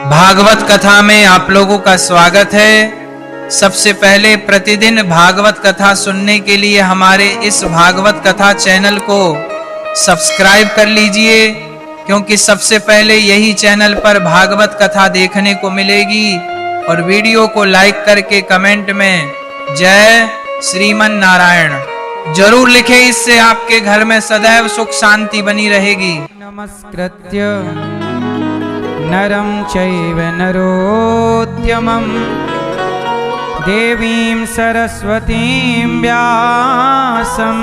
भागवत कथा में आप लोगों का स्वागत है। सबसे पहले प्रतिदिन भागवत कथा सुनने के लिए हमारे इस भागवत कथा चैनल को सब्सक्राइब कर लीजिए, क्योंकि सबसे पहले यही चैनल पर भागवत कथा देखने को मिलेगी। और वीडियो को लाइक करके कमेंट में जय श्रीमन नारायण जरूर लिखें, इससे आपके घर में सदैव सुख शांति बनी रहेगी। नमस्कृत्य नरं चैव नरोत्तमं देवीं सरस्वतीं व्यासं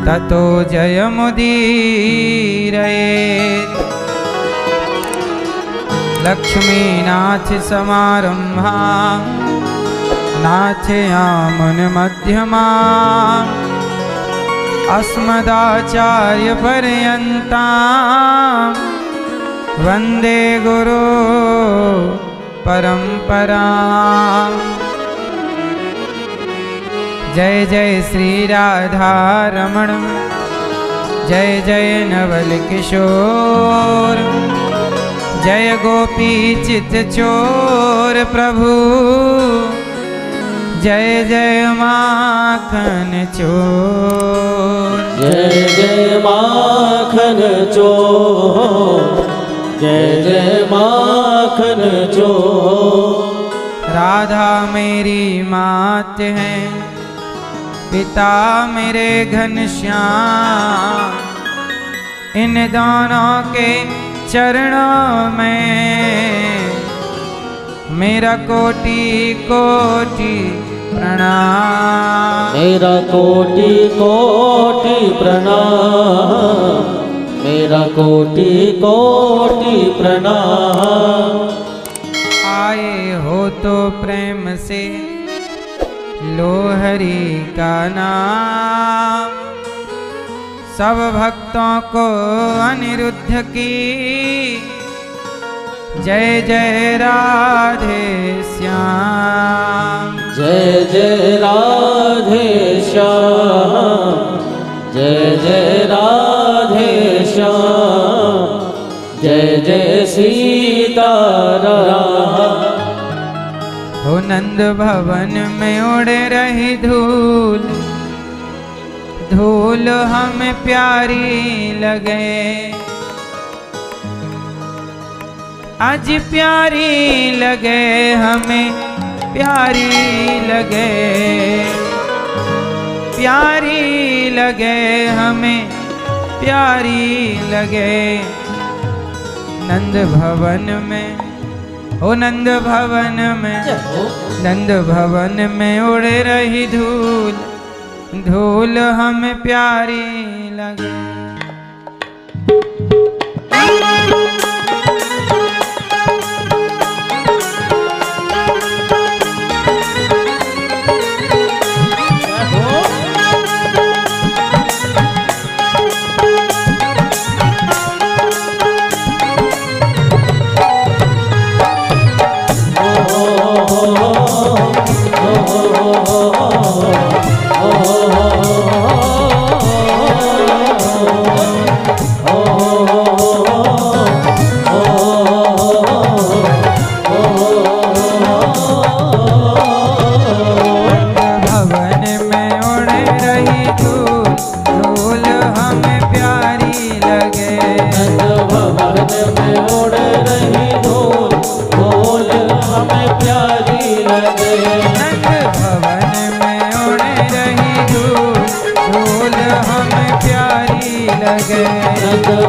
ततो जयमुदीरयेत्। लक्ष्मीनाथसमारम्भा नाथयामुनमध्यमा अस्मदाचार्यपर्यन्ता वन्दे गुरु परंपरा। जय जय श्री राधा रमण, जय जय नवल किशोर, जय गोपी चित चोर प्रभु, जय जय माखन चोर, जय जय माखन चोर, जय जय माखन चोर। राधा मेरी मात है, पिता मेरे घनश्याम, इन दोनों के चरणों में मेरा कोटि कोटि प्रणाम, मेरा कोटि कोटि प्रणाम, मेरा कोटि कोटि प्रणाम। आए हो तो प्रेम से लो हरि का नाम, सब भक्तों को अनिरुद्ध की जय जय राधे श्याम, जय जय राधे श्याम, जय जय राधे श्याम, जय जय सीताराम। हो नंद भवन में उड़ रही धूल, धूल हमें प्यारी लगे, आज प्यारी लगे हमें प्यारी लगे, प्यारी लगे हमें प्यारी लगे। नंद भवन में, ओ नंद भवन में, नंद भवन में उड़ रही धूल, धूल हमें प्यारी लगे।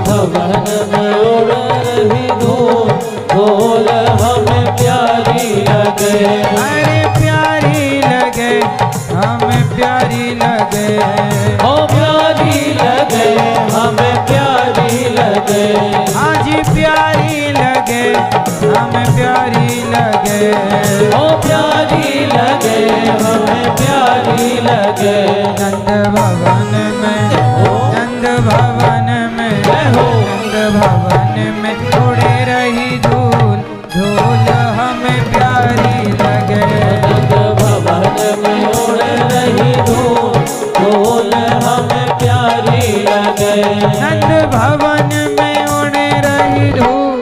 भवन में उड़ रही धूल, धूल हमें प्यारी लगे। अरे प्यारी लगे हमें प्यारी लगे, ओ प्यारी लगे हमें प्यारी लगे, आज प्यारी लगे हमें प्यारी लगे, ओ प्यारी लगे हमें प्यारी लगे। नंद भवन में, नंद भवन में, नंद भवन में उड़े रही धूल, धूल हमें प्यारी लगे। नंद भवन में उड़ रही धूल, धूल हमें प्यारी लगे। नंद भवन में उड़ रही धूल,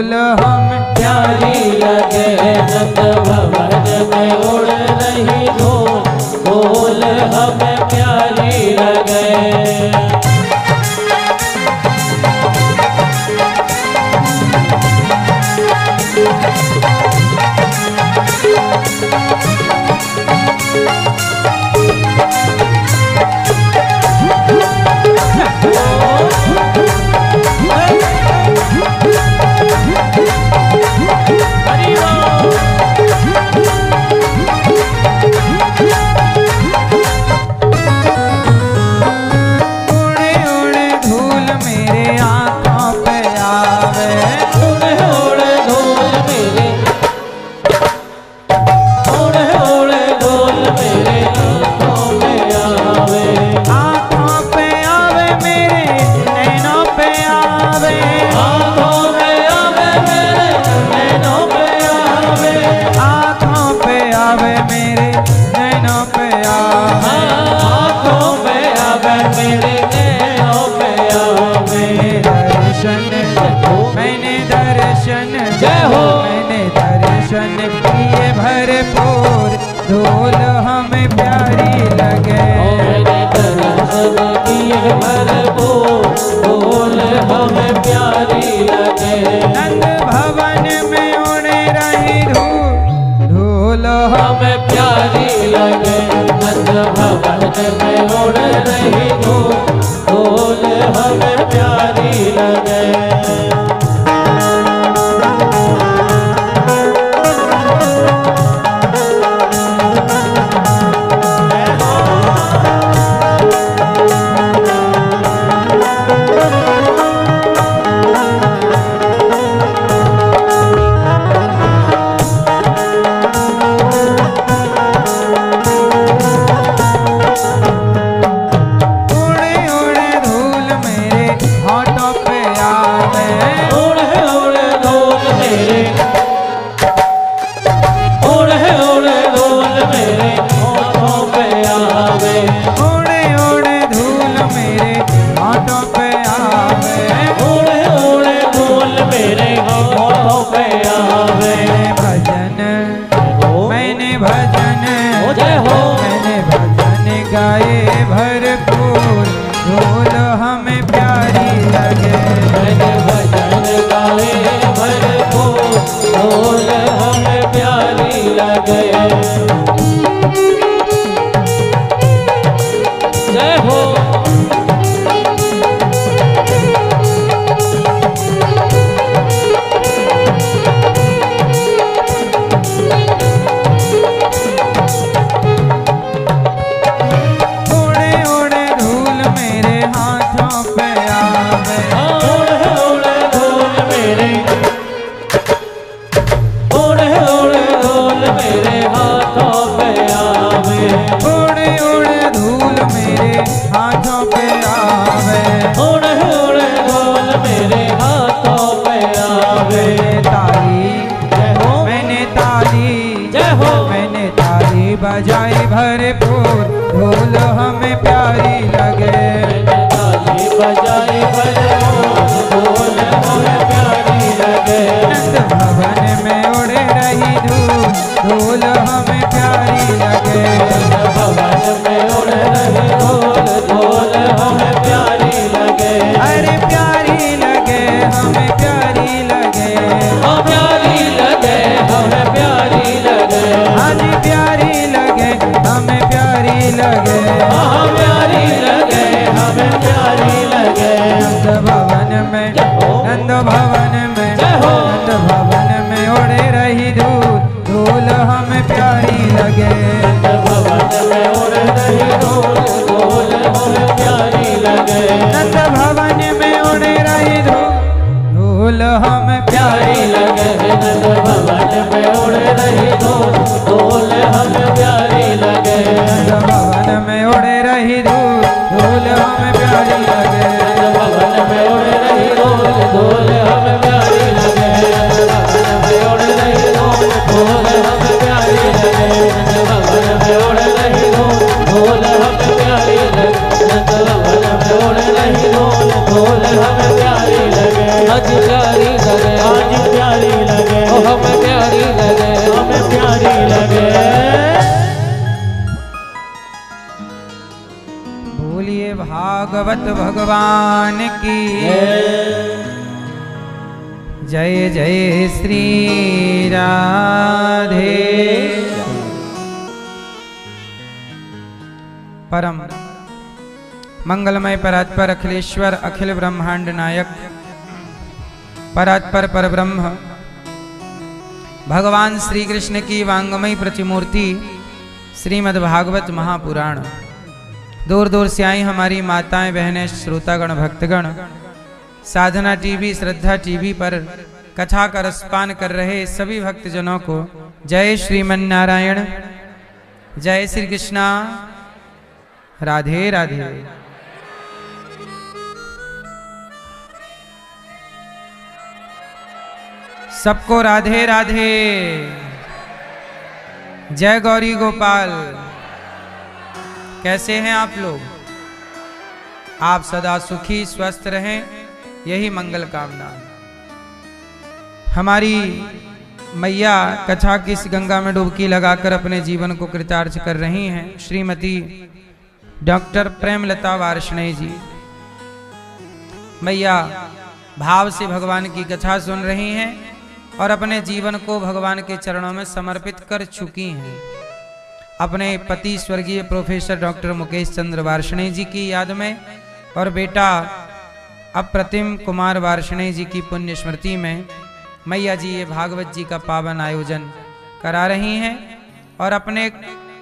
धूल हमें प्यारी लगे। नंद भवन में उड़ रही धूल, धूल हमें प्यारी लगे। उड़े उड़े धूल मेरे आँखों पे आवे, उड़े उड़े धूल मेरे, उड़े उड़े धूल मेरे आँखों में आवे। आँखों पे आवे मेरे नैनों पे आवे, आँखों में आवे मेरे नैनों पे आवे। आँखों पे आवे मेरे नैनों पे आवे। आँखों में आवे मेरे नैनों पे आवे। मैंने दर्शन जय हो। मैंने दर्शन किए भरपूर, धूल हमें प्यारी लगे। मैंने दर्शन किए भरपूर, धूल हमें प्यारी लगे। नंद भवन में उड़े रही धूल, धूल हमें प्यारी लगे। नंद भवन में उड़ रही धूल, धूल हमें प्यारी लगे। उड़े उड़े धूल मेरे होठों पे आवे, उड़े उड़े धूल मेरे, उड़े उड़े धूल मेरे होठों पे आवे। उड़े उड़े धूल मेरे होठों पे आवे। उड़े उड़े धूल मेरे होठों पे आवे। मैंने भजन हो जय हो। मैंने भजन गाए भरपूर, धूल हमें प्यारी लगे। मैंने भजन गाए भरपूर, धूल हमें प्यारी लगे। जय हो। उड़े उड़े धूल मेरे हाथों पे आवे, उड़े उड़े धूल मेरे, उड़े उड़े धूल मेरे हाथों पे आवे। उड़े उड़े धूल मेरे हाथों पे आवे। उड़े उड़े धूल मेरे हाथों पे आवे। मैंने ताली जय हो। मैंने ताली बजाई भरपूर, धूल हमें प्यारी लगे। मैंने ताली बजाई भरपूर, धूल हमें प्यारी लगे। नंद भवन में उड़े रही धूल, धूल हमें प्यारी लगे। भवन में उड़ रही धूल, धूल हमें प्यारी लगे। अरे प्यारी लगे हमें प्यारी लगे। ओ प्यारी लगे, हमें प्यारी लगे। आज प्यारी लगे हमें प्यारी लगे। हाँ प्यारी लगे, हमें प्यारी लगे। नंद भवन में नंद भवन में जय हो। नंद भवन में उड़े रही धूल, धूल हमें प्यारी लगे। भवन में उड़ रही धूल, धूल हमें प्यारी लगे। नंद भवन में उड़े रही धूल, धूल हमें प्यारी लगे। नंद भवन में उड़ रही धूल, धूल हमें प्यारी लगे। नंद भवन में उड़े रही धूल, धूल हमें प्यारी लगे। नंद भवन में उड़ रही धूल, धूल हमें प्यारी लगे। नंद भवन में उड़ रही धूल, धूल हमें प्यारी लगे। नंद भवन में उड़ रही धूल, धूल हमें प्यारी लगे। नंद भवन में उड़ रही धूल, धूल हमें प्यारी लगे। आज प्यारी लगे, आज भागवत भगवान की जय जय श्री राधे। परम मंगलमय परात्पर अखिलेश्वर अखिल ब्रह्मांड नायक परात्पर परब्रह्म भगवान श्री कृष्ण की वांगमयी प्रतिमूर्ति श्रीमद् भागवत महापुराण। दूर दूर से आई हमारी माताएं बहनें श्रोतागण भक्तगण साधना टीवी श्रद्धा टीवी पर कथा का रसपान कर रहे सभी भक्तजनों को जय श्रीमन नारायण, जय श्री कृष्णा, राधे राधे। सबको राधे राधे। जय गौरी गोपाल। कैसे हैं आप लोग? आप सदा सुखी स्वस्थ रहें, यही मंगल कामना। हमारी मैया कथा की इस गंगा में डुबकी लगाकर अपने जीवन को कृतार्थ कर रही हैं श्रीमती डॉक्टर प्रेमलता वार्ष्णेय जी। मैया भाव से भगवान की कथा सुन रही हैं और अपने जीवन को भगवान के चरणों में समर्पित कर चुकी हैं। अपने पति स्वर्गीय प्रोफेसर डॉक्टर मुकेश चंद्र वार्ष्णेय जी की याद में और बेटा अप्रतिम कुमार वार्ष्णेय जी की पुण्य स्मृति में मैया जी ये भागवत जी का पावन आयोजन करा रही हैं और अपने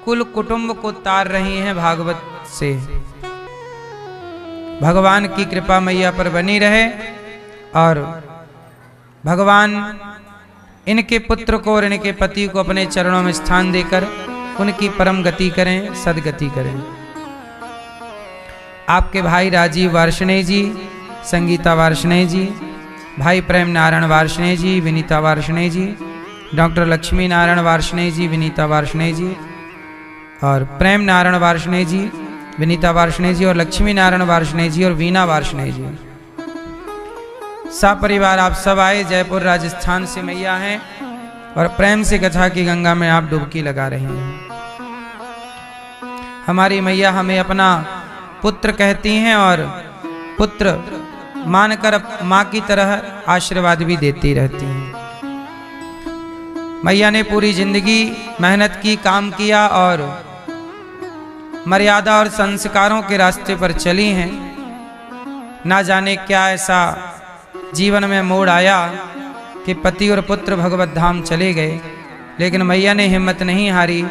कुल कुटुंब को तार रही हैं भागवत से। भगवान की कृपा मैया पर बनी रहे और भगवान इनके पुत्र को और इनके पति को अपने चरणों में स्थान देकर उनकी परम गति करें, सदगति करें। आपके भाई राजीव वार्ष्णेय जी, संगीता वार्ष्णेय जी, भाई प्रेम नारायण वार्ष्णेय जी, विनीता वार्ष्णेय जी, डॉक्टर लक्ष्मी नारायण वार्ष्णेय जी, विनीता वार्ष्णेय जी और प्रेम नारायण वार्ष्णेय जी, विनीता वार्ष्णेय जी और लक्ष्मी नारायण वार्ष्णेय जी और वीणा वार्ष्णेय जी, सब परिवार आप सब आए। जयपुर राजस्थान से मैया हैं और प्रेम से कथा की गंगा में आप डुबकी लगा रही हैं। हमारी मैया हमें अपना पुत्र कहती हैं और पुत्र मानकर माँ की तरह आशीर्वाद भी देती रहती हैं। मैया ने पूरी जिंदगी मेहनत की, काम किया और मर्यादा और संस्कारों के रास्ते पर चली हैं। ना जाने क्या ऐसा जीवन में मोड़ आया कि पति और पुत्र भगवत धाम चले गए, लेकिन मैया ने हिम्मत नहीं हारी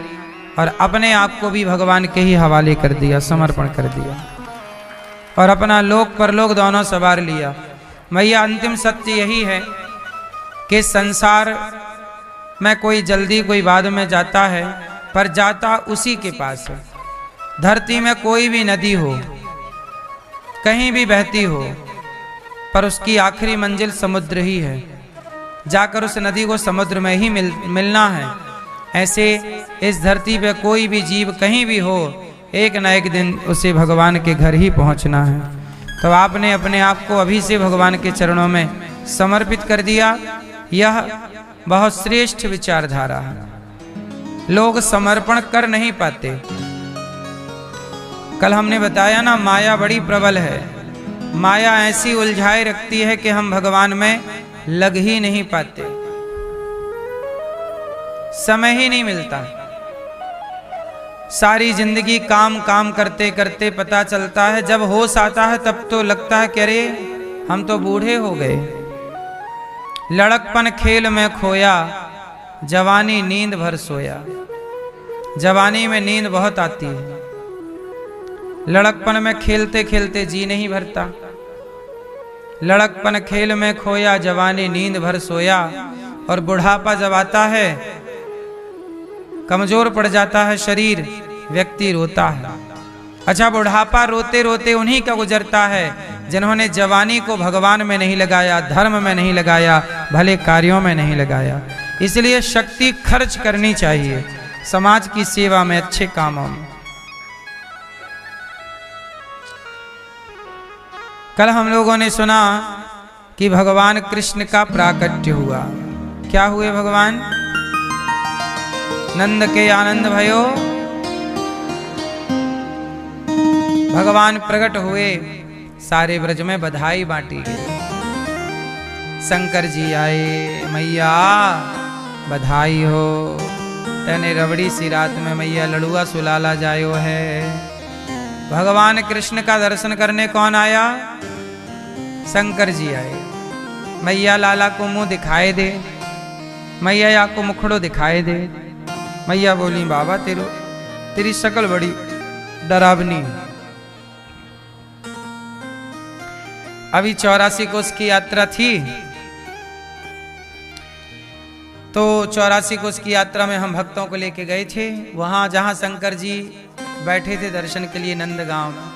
और अपने आप को भी भगवान के ही हवाले कर दिया, समर्पण कर दिया और अपना लोक परलोक दोनों सवार लिया। मैया अंतिम सत्य यही है कि संसार में कोई जल्दी कोई बाद में जाता है, पर जाता उसी के पास है। धरती में कोई भी नदी हो, कहीं भी बहती हो, पर उसकी आखिरी मंजिल समुद्र ही है। जाकर उस नदी को समुद्र में ही मिलना है। ऐसे इस धरती पे कोई भी जीव कहीं भी हो, एक न एक दिन उसे भगवान के घर ही पहुंचना है। तो आपने अपने आप को अभी से भगवान के चरणों में समर्पित कर दिया। यह बहुत श्रेष्ठ विचारधारा है। लोग समर्पण कर नहीं पाते। कल हमने बताया ना, माया बड़ी प्रबल है। माया ऐसी उलझाए रखती है कि हम भगवान में लग ही नहीं पाते, समय ही नहीं मिलता। सारी जिंदगी काम काम करते करते पता चलता है, जब होश आता है तब तो लगता है कि अरे हम तो बूढ़े हो गए। लड़कपन खेल में खोया, जवानी नींद भर सोया। जवानी में नींद बहुत आती है, लड़कपन में खेलते खेलते जी नहीं भरता। लड़कपन खेल में खोया, जवानी नींद भर सोया। और बुढ़ापा जब आता है, कमजोर पड़ जाता है शरीर, व्यक्ति रोता है। अच्छा, बुढ़ापा रोते रोते उन्हीं का गुजरता है जिन्होंने जवानी को भगवान में नहीं लगाया, धर्म में नहीं लगाया, भले कार्यों में नहीं लगाया। इसलिए शक्ति खर्च करनी चाहिए समाज की सेवा में, अच्छे कामों में। कल हम लोगों ने सुना कि भगवान कृष्ण का प्राकट्य हुआ। क्या हुए भगवान? नंद के आनंद भयो। भगवान प्रकट हुए सारे ब्रज में बधाई बांटी गई। शंकर जी आए, मैया बधाई हो, तेने रबड़ी सी रात में मैया लड़ुआ सुलाला जायो है। भगवान कृष्ण का दर्शन करने कौन आया? शंकर जी आए। मैया लाला को मुंह दिखाए दे, मैया या को मुखड़ो दिखाए दे। मैया बोली बाबा तेरी शक्ल बड़ी डरावनी। अभी 84 कोस की यात्रा थी, तो 84 कोस की यात्रा में हम भक्तों को लेके गए थे। वहां जहां शंकर जी बैठे थे दर्शन के लिए नंदगांव में,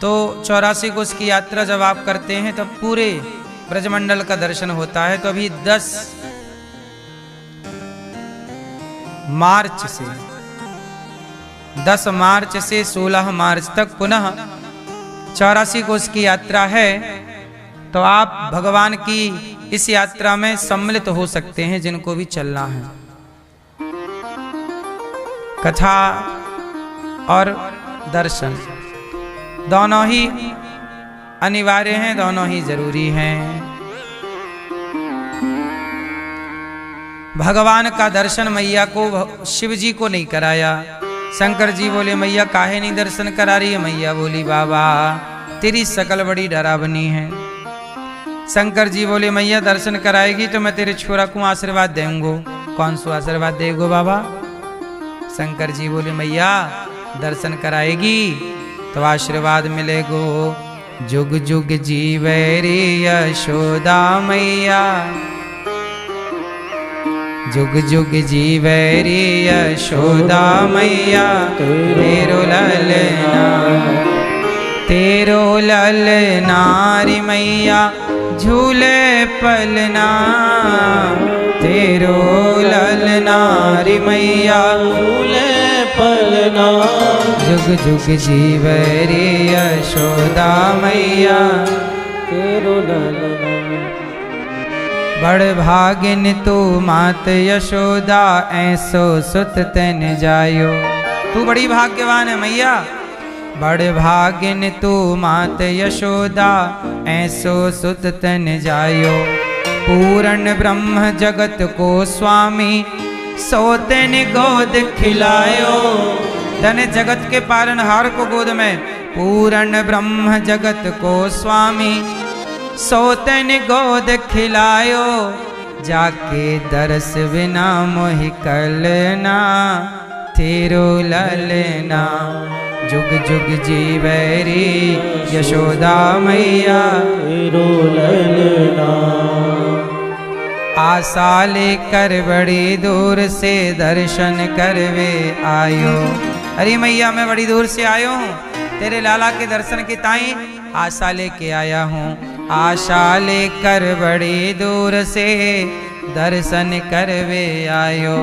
तो 84 कोस की यात्रा जब आप करते हैं तब पूरे ब्रजमंडल का दर्शन होता है। तो अभी 10 मार्च से 16 मार्च तक पुनः 84 कोस की यात्रा है। तो आप भगवान की इस यात्रा में सम्मिलित हो सकते हैं जिनको भी चलना है। कथा और दर्शन दोनों ही अनिवार्य हैं, दोनों ही जरूरी हैं। भगवान का दर्शन मैया को, शिव जी को नहीं कराया। शंकर जी बोले मैया काहे नहीं दर्शन करा रही है? मैया बोली बाबा तेरी शकल बड़ी डरावनी है। शंकर जी बोले मैया दर्शन कराएगी तो मैं तेरे छोरा को आशीर्वाद देंगो। कौन सा आशीर्वाद देगो बाबा? शंकर जी बोले मैया दर्शन कराएगी तो आशीर्वाद मिलेगो। जुग जुग जीवे रे यशोदा मैया, जुग जुग जीवे रे यशोदा मैया। तेरो ललना री मैया झूले पलना। तेरो ललना री मैया झूले पलना। जुग जुग जीवे रे यशोदा मैया। तेरो ललना। बड़ भागिन तू मात यशोदा, ऐसो सुत तन जायो। तू बड़ी भाग्यवान है मैया। बड़ भागिन तू मात यशोदा, ऐसो सुत तन जायो। पूर्ण ब्रह्म जगत को स्वामी, सोतन गोद खिलायो। तने जगत के पालनहार को गोद में, पूर्ण ब्रह्म जगत को स्वामी, सोतन गोद खिलायो। जाके दरस बिना मोहि कलना। तेरो ललना जुग जुग जीवे रे यशोदा मैया। तेरो ललना। आशा लेकर बड़ी दूर से दर्शन करवे आयो। अरे मैया मैं बड़ी दूर से आयो हूँ, तेरे लाला के दर्शन की ताई आशा लेके आया हूँ। आशा लेकर बड़ी दूर से दर्शन करवे आयो।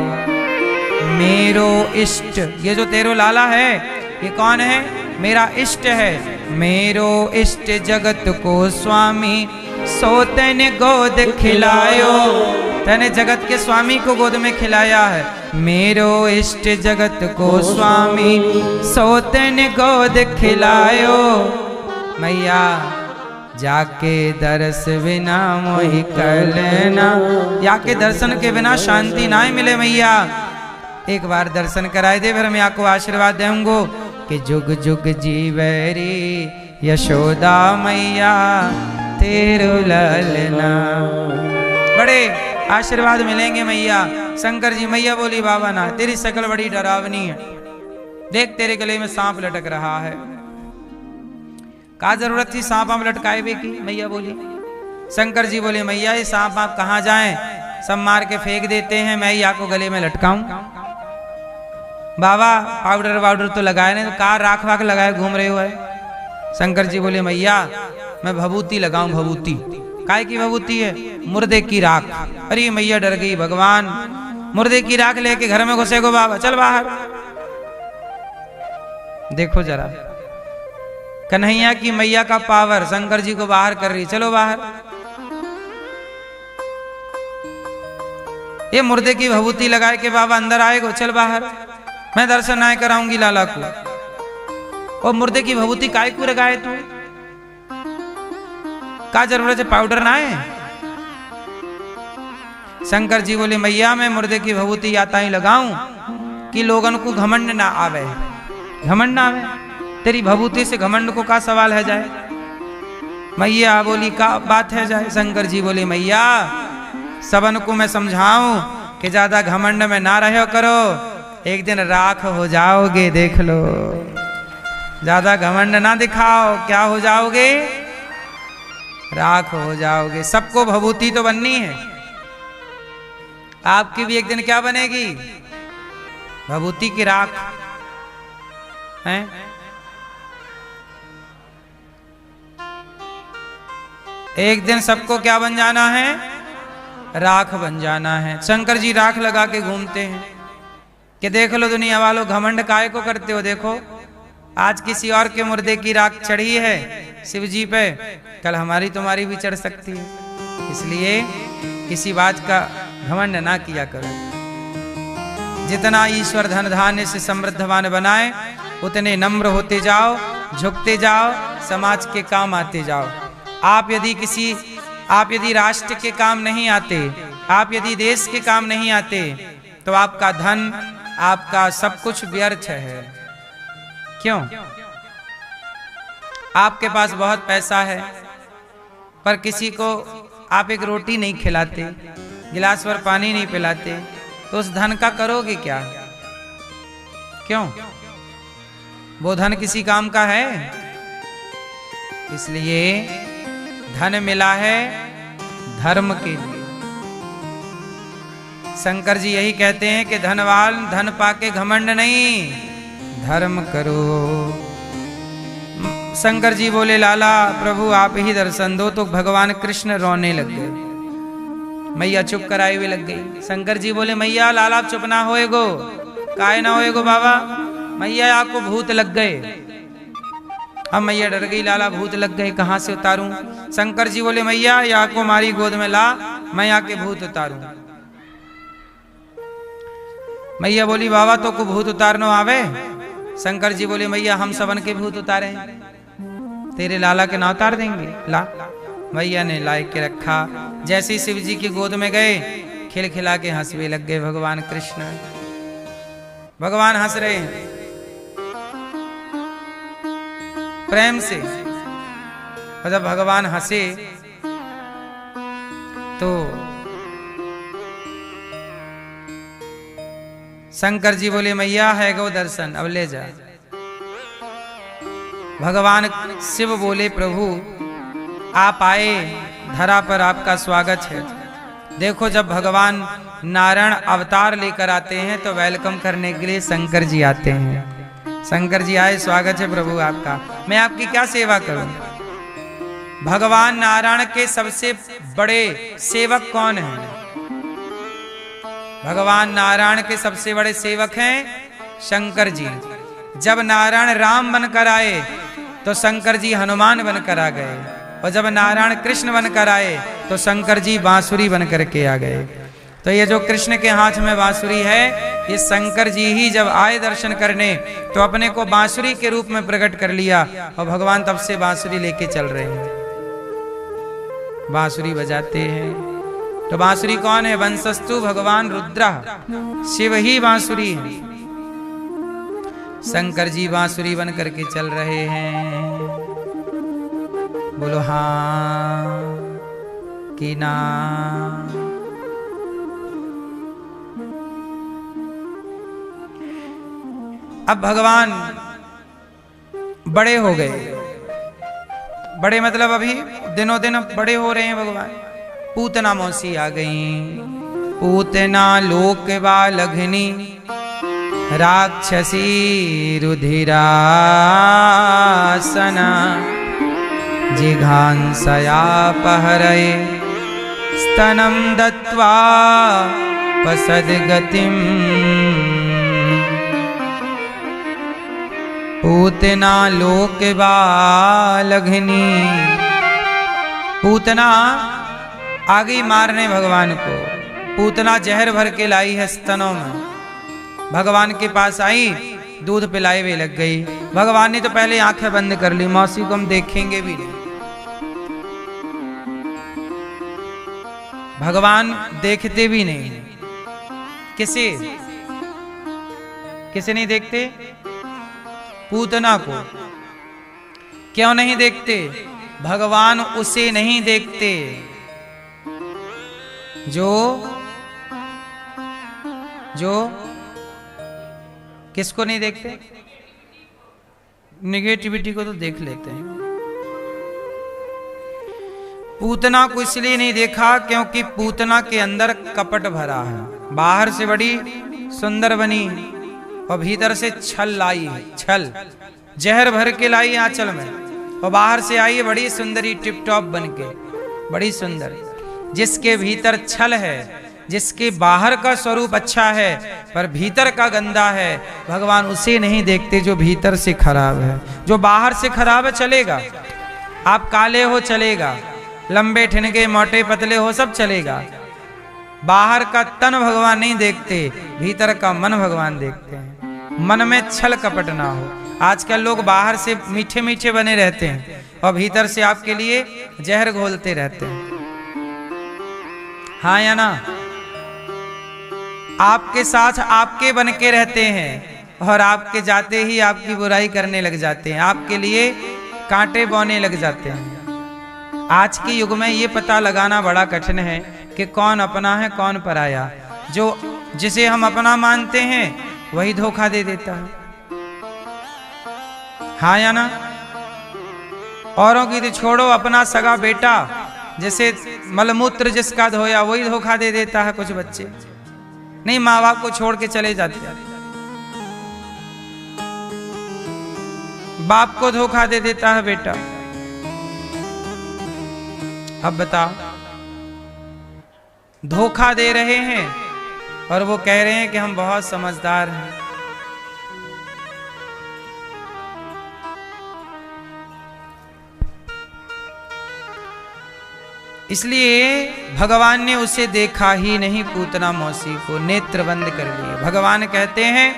मेरो इष्ट, ये जो तेरो लाला है ये कौन है? मेरा इष्ट है। मेरो इष्ट जगत को स्वामी, सोतन गोद खिलायो। तने जगत के स्वामी को गोद में खिलाया है। मेरो इष्ट जगत को स्वामी, सोतन गोद खिलायो। मैया जाके दर्श बिना मोहि कलना। जाके दर्शन के बिना शांति ना मिले मैया। एक बार दर्शन कराए दे, फिर मैं आपको आशीर्वाद दूंगो कि जुग जुग जीवे रे यशोदा मैया। तेरो ललना। बड़े आशीर्वाद मिलेंगे मैया। शंकर जी, मैया बोली बाबा ना, तेरी शकल बड़ी डरावनी है। देख तेरे गले में सांप लटक रहा है। का जरूरत थी सांप आप लटकाए भी की? मैया बोली। शंकर जी बोले मैया ये सांप आप कहाँ जाएं? सब मार के फेंक देते हैं, मैं ही आपको गले में लटकाऊं? बाबा पाउडर वाउडर तो लगाए नहीं, तो कार राख वाख लगाए घूम रहे हो है। शंकर जी बोले मैया मैं भभूति लगाऊं। भभूति काय की भभूति है? मुर्दे की राख। अरे मैया डर गई, भगवान मुर्दे की राख लेके घर में घुसेगो बाबा, चल बाहर। देखो जरा कन्हैया की मैया का पावर शंकर जी को बाहर कर रही, चलो बाहर। ये मुर्दे की भभूति लगाए के बाबा अंदर आएगो, चल बाहर, मैं दर्शन ना कराऊंगी लाला को। और मुर्दे की भभूति काय को लगाए तू? का जरूरत है, पाउडर ना है। शंकर जी बोले मैया मैं मुर्दे की भभूति याता ही लगाऊं कि लोगन को घमंड ना आवे, घमंड ना आवे, तेरी भभूति से घमंड को का सवाल है जाए। मैया बोली का बात है जाए। शंकर जी बोले मैया सबन को मैं समझाऊं कि ज्यादा घमंड में ना रहो करो, एक दिन राख हो जाओगे, देख लो। ज्यादा घमंड ना दिखाओ, क्या हो जाओगे, राख हो जाओगे। सबको भभूति तो बननी है, आपकी भी एक दिन क्या बनेगी, भभूति की राख है। एक दिन सबको क्या बन जाना है, राख बन जाना है। शंकर जी राख लगा के घूमते हैं कि देख लो दुनिया वालों घमंड काय को करते हो, देखो आज किसी और के मुर्दे की राख चढ़ी है शिव जी पे, कल हमारी तुम्हारी भी चढ़ सकती है। इसलिए किसी बात का घमंड ना किया करो। जितना ईश्वर धन धान्य से समृद्धवान बनाए उतने नम्र होते जाओ, झुकते जाओ, समाज के काम आते जाओ। आप यदि राष्ट्र के काम नहीं आते, आप यदि देश के काम नहीं आते, तो आपका धन, आपका सब कुछ व्यर्थ है। क्यों? आपके पास बहुत पैसा है पर किसी को आप एक रोटी नहीं खिलाते, गिलास भर पानी नहीं पिलाते, तो उस धन का करोगे क्या? क्यों? वो धन किसी काम का है? इसलिए धन मिला है धर्म के लिए। शंकर जी यही कहते हैं कि धनवान धन पाके घमंड नहीं, धर्म करो। शंकर जी बोले लाला प्रभु आप ही दर्शन दो, तो भगवान कृष्ण रोने लग गए। मैया चुप कराए हुए लग गई। शंकर जी बोले मैया लाला आप चुप ना होएगो, काय ना होएगो बाबा, मैया आपको भूत लग गए। अब मैया डर गई, लाला भूत लग गए कहां से उतारूं? शंकर जी बोले मैया या को मारी गोद में ला, मैं आके भूत उतारूं। मैया बोली बाबा तो को भूत उतारनो आवे? शंकर जी बोले मैया हम सबन के भूत उतारे, तेरे लाला के ना उतार देंगे, ला। मैया ने ला के रखा। जैसे ही शिव जी की गोद में गए खिलखिला के हंसने लग गए भगवान कृष्ण। भगवान हंस रहे हैं प्रेम से, और जब भगवान हंसे तो शंकर जी बोले मैया है गो दर्शन, अब ले जा। भगवान शिव बोले प्रभु आप आए, धरा पर आपका स्वागत है। देखो जब भगवान नारायण अवतार लेकर आते हैं तो वेलकम करने के लिए शंकर जी आते हैं। शंकर जी आए, स्वागत है प्रभु आपका, मैं आपकी क्या सेवा करूं? भगवान नारायण के सबसे बड़े सेवक कौन हैं? भगवान नारायण के सबसे बड़े सेवक हैं शंकर जी। जब नारायण राम बनकर आए तो शंकर जी हनुमान बनकर आ गए, और जब नारायण कृष्ण बनकर आए तो शंकर जी बांसुरी बनकर के आ गए। तो ये जो कृष्ण के हाथ में बांसुरी है, ये शंकर जी ही जब आए दर्शन करने तो अपने को बांसुरी के रूप में प्रकट कर लिया, और भगवान तब से बांसुरी लेके चल रहे हैं, बांसुरी बजाते हैं। तो बांसुरी कौन है? वंशस्तु भगवान रुद्र, शिव ही बांसुरी है। शंकर जी बांसुरी बन करके चल रहे हैं। बोलो हाँ कि ना? अब भगवान बड़े हो गए, बड़े मतलब अभी दिनों दिन बड़े हो रहे हैं भगवान। पूतना मौसी आ गई, पूतना लोक बालघनी राक्षसी रुधिरासना जिघांसयापहरये स्तनं दत्त्वा पसद्गतिम्। पूतना लोक बालघनी, पूतना आ गई मारने भगवान को। पूतना जहर भर के लाई है स्तनों में, भगवान के पास आई, दूध पिलाए हुए लग गई। भगवान ने तो पहले आंखें बंद कर ली, मौसी को हम देखेंगे भी नहीं। भगवान देखते भी नहीं। किसे किसे नहीं देखते? पूतना को। क्यों नहीं देखते? भगवान उसे नहीं देखते जो किसको नहीं देखते? नेगेटिविटी को तो देख लेते हैं। पूतना को इसलिए नहीं देखा क्योंकि पूतना के अंदर कपट भरा है। बाहर से बड़ी सुंदर बनी और भीतर से छल लाई है। छल जहर भर के लाई आंचल में, और बाहर से आई है बड़ी सुंदरी टिप टॉप बन के, बड़ी सुंदर। जिसके भीतर छल है, जिसके बाहर का स्वरूप अच्छा है पर भीतर का गंदा है, भगवान उसे नहीं देखते जो भीतर से खराब है। जो बाहर से खराब है चलेगा, आप काले हो चलेगा, लंबे ठिनके मोटे पतले हो सब चलेगा। बाहर का तन भगवान नहीं देखते, भीतर का मन भगवान देखते हैं। मन में छल कपट ना हो। आजकल लोग बाहर से मीठे मीठे बने रहते हैं और भीतर से आपके लिए जहर घोलते रहते हैं। हाँ या ना? आपके साथ आपके बन के रहते हैं और आपके जाते ही आपकी बुराई करने लग जाते हैं, आपके लिए कांटे बोने लग जाते हैं। आज के युग में ये पता लगाना बड़ा कठिन है कि कौन अपना है कौन पराया। जो जिसे हम अपना मानते हैं वही धोखा दे देता है। हाँ या ना? औरों की तो छोड़ो, अपना सगा बेटा जैसे मलमूत्र जिसका धोया वही धोखा दे देता है। कुछ बच्चे नहीं, माँ बाप को छोड़ के चले जाते हैं, बाप को धोखा दे देता है बेटा। अब बताओ, धोखा दे रहे हैं और वो कह रहे हैं कि हम बहुत समझदार हैं। इसलिए भगवान ने उसे देखा ही नहीं, पूतना मौसी को नेत्र बंद कर लिए। भगवान कहते हैं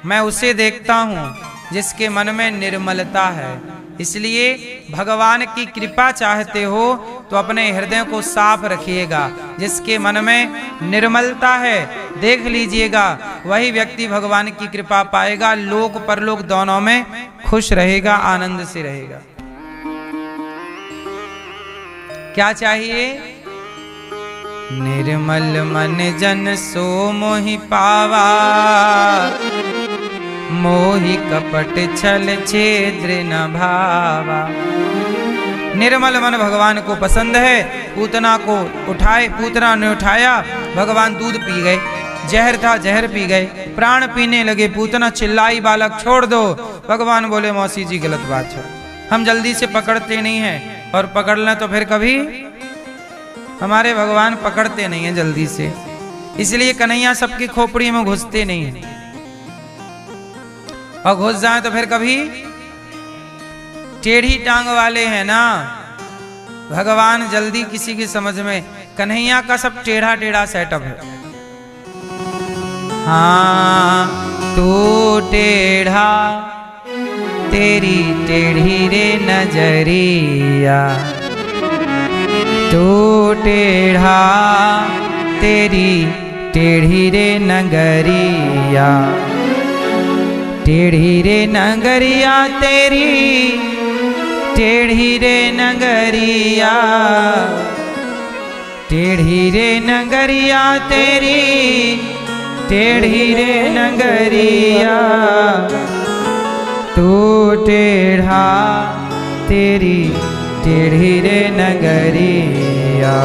मैं उसे देखता हूं जिसके मन में निर्मलता है। इसलिए भगवान की कृपा चाहते हो तो अपने हृदय को साफ रखिएगा। जिसके मन में निर्मलता है देख लीजिएगा, वही व्यक्ति भगवान की कृपा पाएगा। लोक परलोक दोनों में खुश रहेगा, आनंद से रहेगा। क्या चाहिए? निर्मल मन जन सो मोहि पावा, मोहि कपट छल छेद्र न भावा। निर्मल मन भगवान को पसंद है। पूतना को उठाए, पूतना ने उठाया, भगवान दूध पी गए। जहर था, जहर पी गए, प्राण पीने लगे। पूतना चिल्लाई बालक छोड़ दो। भगवान बोले मौसी जी गलत बात है, हम जल्दी से पकड़ते नहीं हैं, और पकड़ लें तो फिर कभी हमारे भगवान पकड़ते नहीं हैं जल्दी से। इसलिए कन्हैया सबकी खोपड़ी में घुसते नहीं हैं, और घुस जाए तो फिर कभी टेढ़ी टांग वाले हैं ना। भगवान जल्दी किसी की समझ में, कन्हैया का सब टेढ़ा टेढ़ा सेटअप है। हाँ तू टेढ़ा तेरी टेढ़ी रे नजरिया, तू टेढ़ा तेरी टेढ़ी रे नगरिया, टेढ़ी रे नगरिया तेरी टेढ़ी रे नगरिया, टेढ़ी रे नगरिया तेरी टेढ़ी रे नगरिया, तू टेढ़ा तेरी टेढ़ी रे नगरिया।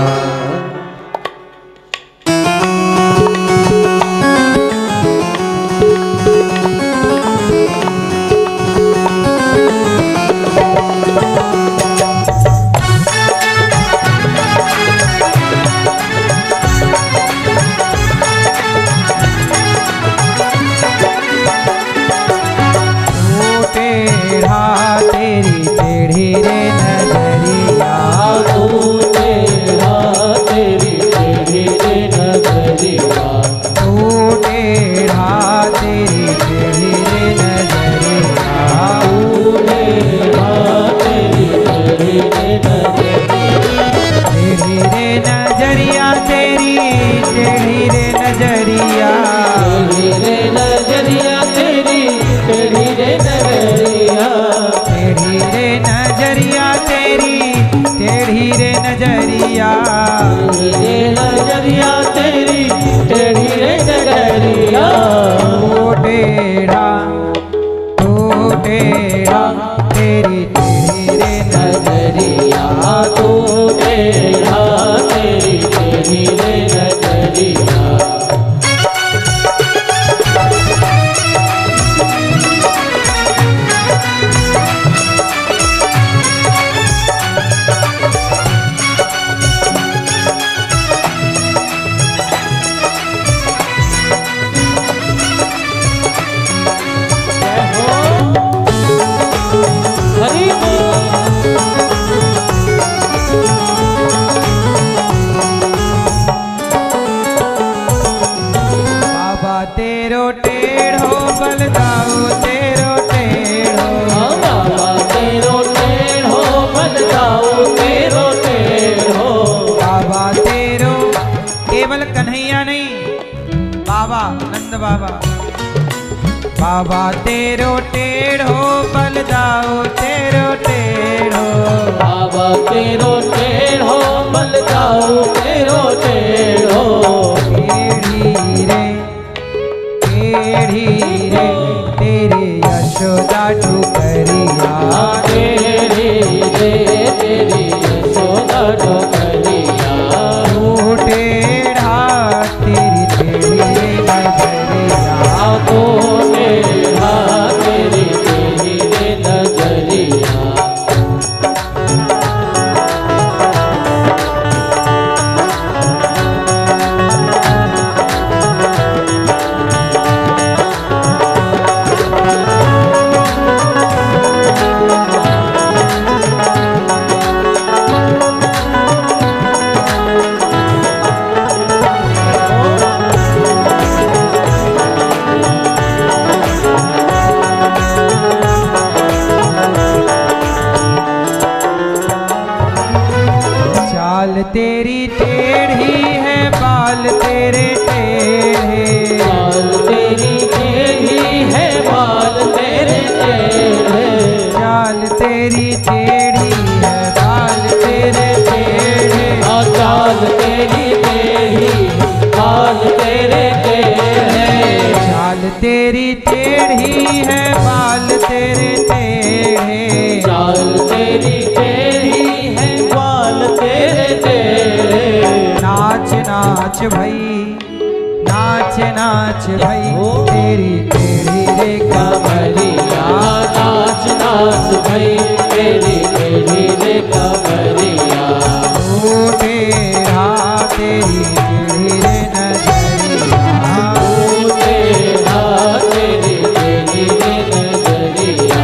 तेरी टेढ़ी रे नगरिया, तू टेढ़ा तेरी टेढ़ी रे नजरिया, टेढ़ी रे नजरिया तेरी, टेढ़ी रे नजरिया, टेढ़ी रे नजरिया तेरी, टेढ़ी रे नजरिया, टेढ़ी रे नजरिया तेरी, टेढ़ी रे नजरिया। ओ टेढ़ा तेरी टेढ़ी रे नजरिया तू टेढ़ा, तेरी टेढ़ी रे नजरिया। हरि बाबा तेरो टेढ़ो बलदाओ तेरो टेढ़ो, बाबा तेरो टेढ़ो बलदाओ तेरो टेढ़ो, बाबा तेरो केवल कन्हैया नहीं, बाबा नंद बाबा, बाबा तेरो टेढ़ो बलदाओ तेरो टेढ़ो, बाबा तेरो टेढ़ो बलदाओ तेरो टेढ़ो। टेढ़ी रे तेरी यशोदा डुकरिया, टेढ़ी रे तेरी यशोदा डुकरिया, तू टेढ़ा तेरी टेढ़ी रे नजरिया, तू टेढ़ा तेरी टेढ़ी रे नजरिया। चाल तेरी टेढ़ी है बाल तेरे टेढ़े, बाल तेरी टेढ़ी है बाल तेरे टेढ़े, चाल तेरी टेढ़ी है बाल तेरे टेढ़े, चाल तेरी टेढ़ी बाल तेरे टेढ़े, चाल तेरी टेढ़ी है बाल तेरे टेढ़े, चाल तेरी टेढ़ी है बाल तेरे टेढ़े। नाच नाच भाई, नाच नाच भाई तेरी टेढ़ी रे कमरिया, नाच नाच भई तेरी टेढ़ी रे कमरिया, तू टेढ़ा तेरी टेढ़ी रे नजरिया, तू टेढ़ा तेरी टेढ़ी रे नजरिया।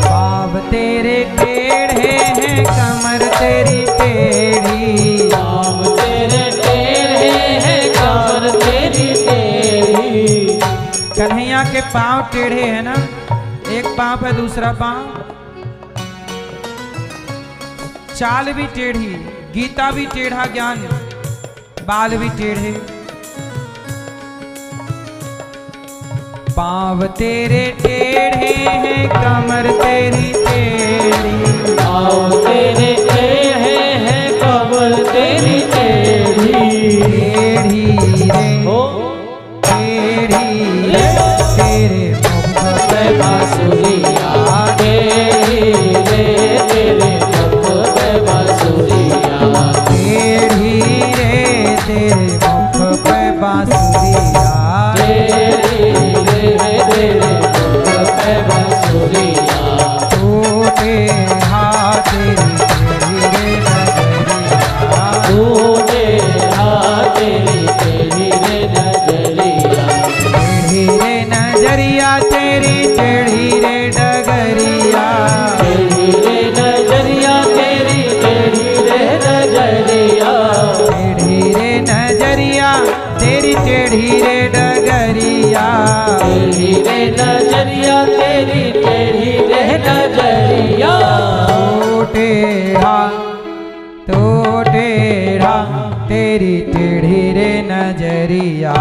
बाब तेरे टेढ़े हैं कमर तेरी टेढ़ी, पाँव तेरे टेढ़े हैं कमर तेरी टेढ़ी, कन्हैया के पांव टेढ़े हैं ना, एक पांव है दूसरा पांव, चाल भी टेढ़ी, गीता भी टेढ़ा ज्ञान, बाल भी टेढ़े, पांव तेरे टेढ़े हैं कमर तेरी टेढ़ी, पाँव तेरे टेढ़े हैं कमर तेरी टेढ़ी, टेढ़ी रे हो टेढ़ी रे तेरे मुख पे बांसुरिया, टेढ़ी रे तेरे मुख पे बांसुरिया, टेढ़ी रे तेरे मुख पे बांसुरिया, टेढ़ी रे तेरे मुख पे बांसुरिया, तू टेढ़ा तेरी नजरिया तेरी टेढ़ी रे डगरिया, टेढ़ी रे नजरिया तेरी टेढ़ी रे नजरिया, टेढ़ी रे नजरिया तेरी टेढ़ी रे डगरिया, टेढ़ी रे नजरिया तेरी टेढ़ी रे नजरिया। तो टेढ़ा तेरी टेढ़ी रे नजरिया,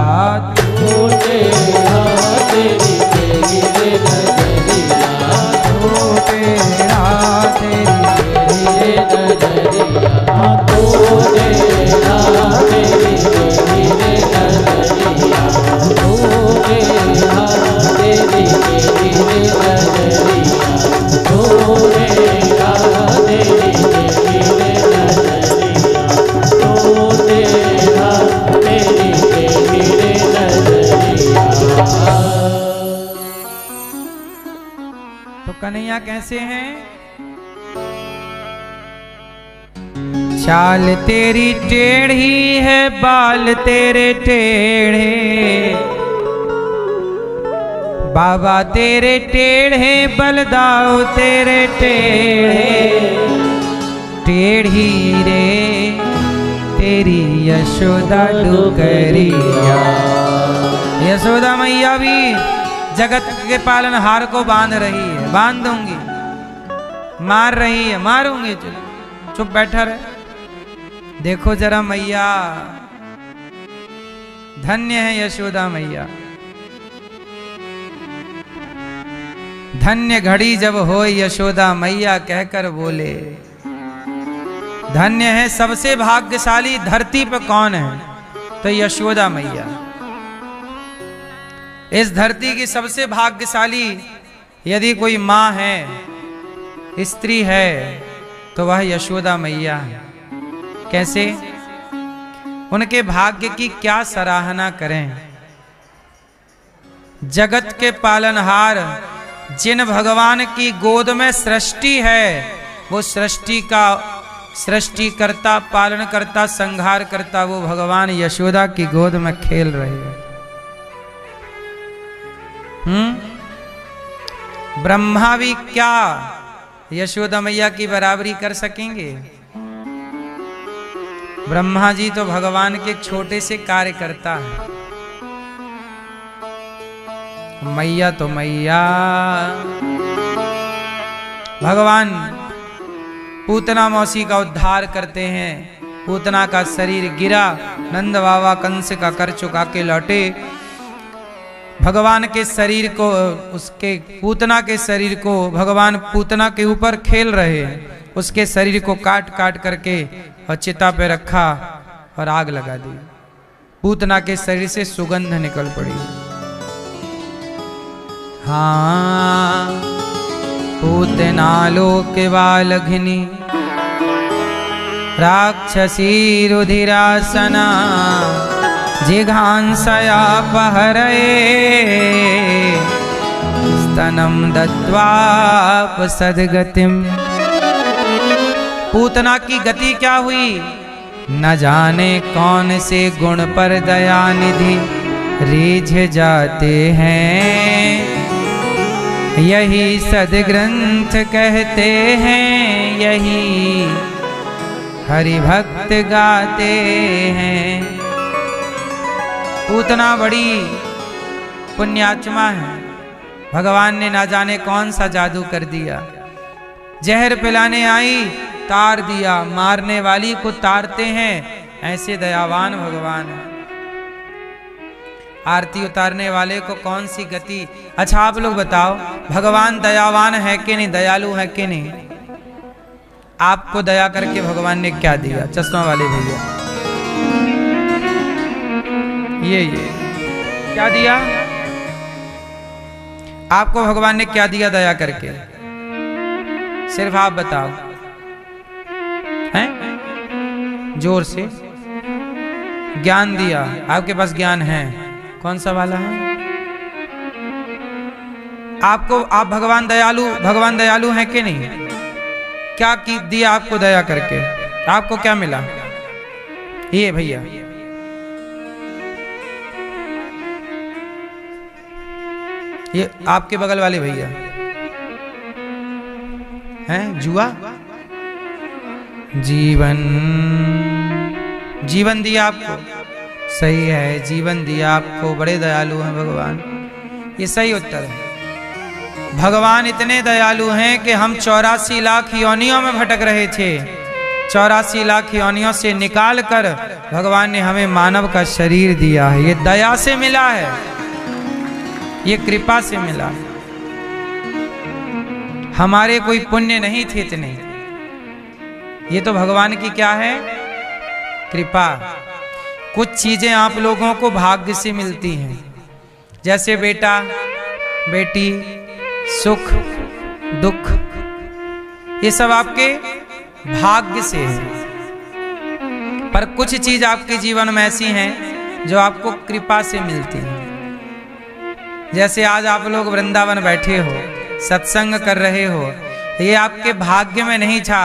तो टेढ़ा तेरी टेढ़ी रे नजरिया, तो टेढ़ा तेरी टेढ़ी रे नजरिया, तो टेढ़ा तेरी टेढ़ी रे नजरिया, तो टेढ़ा तेरी टेढ़ी रे नजरिया, तो टेढ़ा तेरी टेढ़ी रे नजरिया, तो टेढ़ा तेरी टेढ़ी रे नजरिया। तो कन्हैया कैसे हैं? चाल तेरी टेढ़ी है, बाल तेरे टेढ़े, बाबा तेरे टेढ़े, बलदाऊ तेरे टेढ़े, टेढ़ी रे तेरी यशोदा डुकरिया। यशोदा मैया भी जगत के पालनहार को बांध रही है, बांध दूंगी, मार रही है, मारूंगी, चुप बैठा रहे। देखो जरा मैया, धन्य है यशोदा मैया, धन्य घड़ी जब हो यशोदा मैया कहकर बोले। धन्य है, सबसे भाग्यशाली धरती पर कौन है? तो यशोदा मैया। इस धरती की सबसे भाग्यशाली यदि कोई माँ है, स्त्री है, तो वह यशोदा मैया है। कैसे? उनके भाग्य की क्या सराहना करें। जगत के पालनहार, जिन भगवान की गोद में सृष्टि है, वो सृष्टि का सृष्टिकर्ता, पालनकर्ता, संहार करता वो भगवान यशोदा की गोद में खेल रहे हैं। ब्रह्मा भी क्या यशोदा मैया की बराबरी कर सकेंगे? ब्रह्मा जी तो भगवान के छोटे से कार्य करता है। मैया तो मैया। भगवान पूतना मौसी का उद्धार करते हैं। पूतना का शरीर गिरा, नंद बाबा कंस का कर चुका के लौटे। भगवान के शरीर को, उसके पूतना के शरीर को भगवान पूतना के ऊपर खेल रहे हैं। उसके शरीर को काट काट करके और चिता पे रखा और आग लगा दी। पूतना के शरीर से सुगंध निकल पड़ी। हाँ, पूतना लोक बालघिनी राक्षसी रुधिरासना जिघांसया पहरये स्तनम दत्वाप सद्गतिम। पूतना की गति क्या हुई? न जाने कौन से गुण पर दया निधि रीझ जाते हैं, यही सदग्रंथ कहते हैं, यही हरि भक्त गाते हैं। पूतना बड़ी पुण्यात्मा है। भगवान ने ना जाने कौन सा जादू कर दिया। जहर पिलाने आई, तार दिया। मारने वाली को तारते हैं, ऐसे दयावान भगवान है। आरती उतारने वाले को कौन सी गति। अच्छा आप लोग बताओ, भगवान दयावान है कि नहीं, दयालु है कि नहीं? आपको दया करके भगवान ने क्या दिया? चश्मा वाले भैया, ये क्या दिया आपको? भगवान ने क्या दिया दया करके? सिर्फ आप बताओ, हैं? जोर से। ज्ञान दिया। आपके पास ज्ञान है, कौन सा वाला है? आपको, आप भगवान दयालु हैं कि नहीं? क्या की दिया आपको दया करके? आपको क्या मिला? ये भैया, ये आपके बगल वाले भैया हैं जुआ। जीवन दिया आपको, सही है, जीवन दिया आपको, बड़े दयालु हैं भगवान। ये सही उत्तर है। भगवान इतने दयालु हैं कि हम 84 लाख योनियों में भटक रहे थे, 84 लाख योनियों से निकाल कर भगवान ने हमें मानव का शरीर दिया है। ये दया से मिला है, ये कृपा से मिला है। हमारे कोई पुण्य नहीं थे इतने, ये तो भगवान की क्या है, कृपा। कुछ चीजें आप लोगों को भाग्य से मिलती हैं, जैसे बेटा बेटी, सुख दुख, ये सब आपके भाग्य से है। पर कुछ चीज आपके जीवन में ऐसी हैं जो आपको कृपा से मिलती हैं। जैसे आज आप लोग वृंदावन बैठे हो, सत्संग कर रहे हो, ये आपके भाग्य में नहीं था,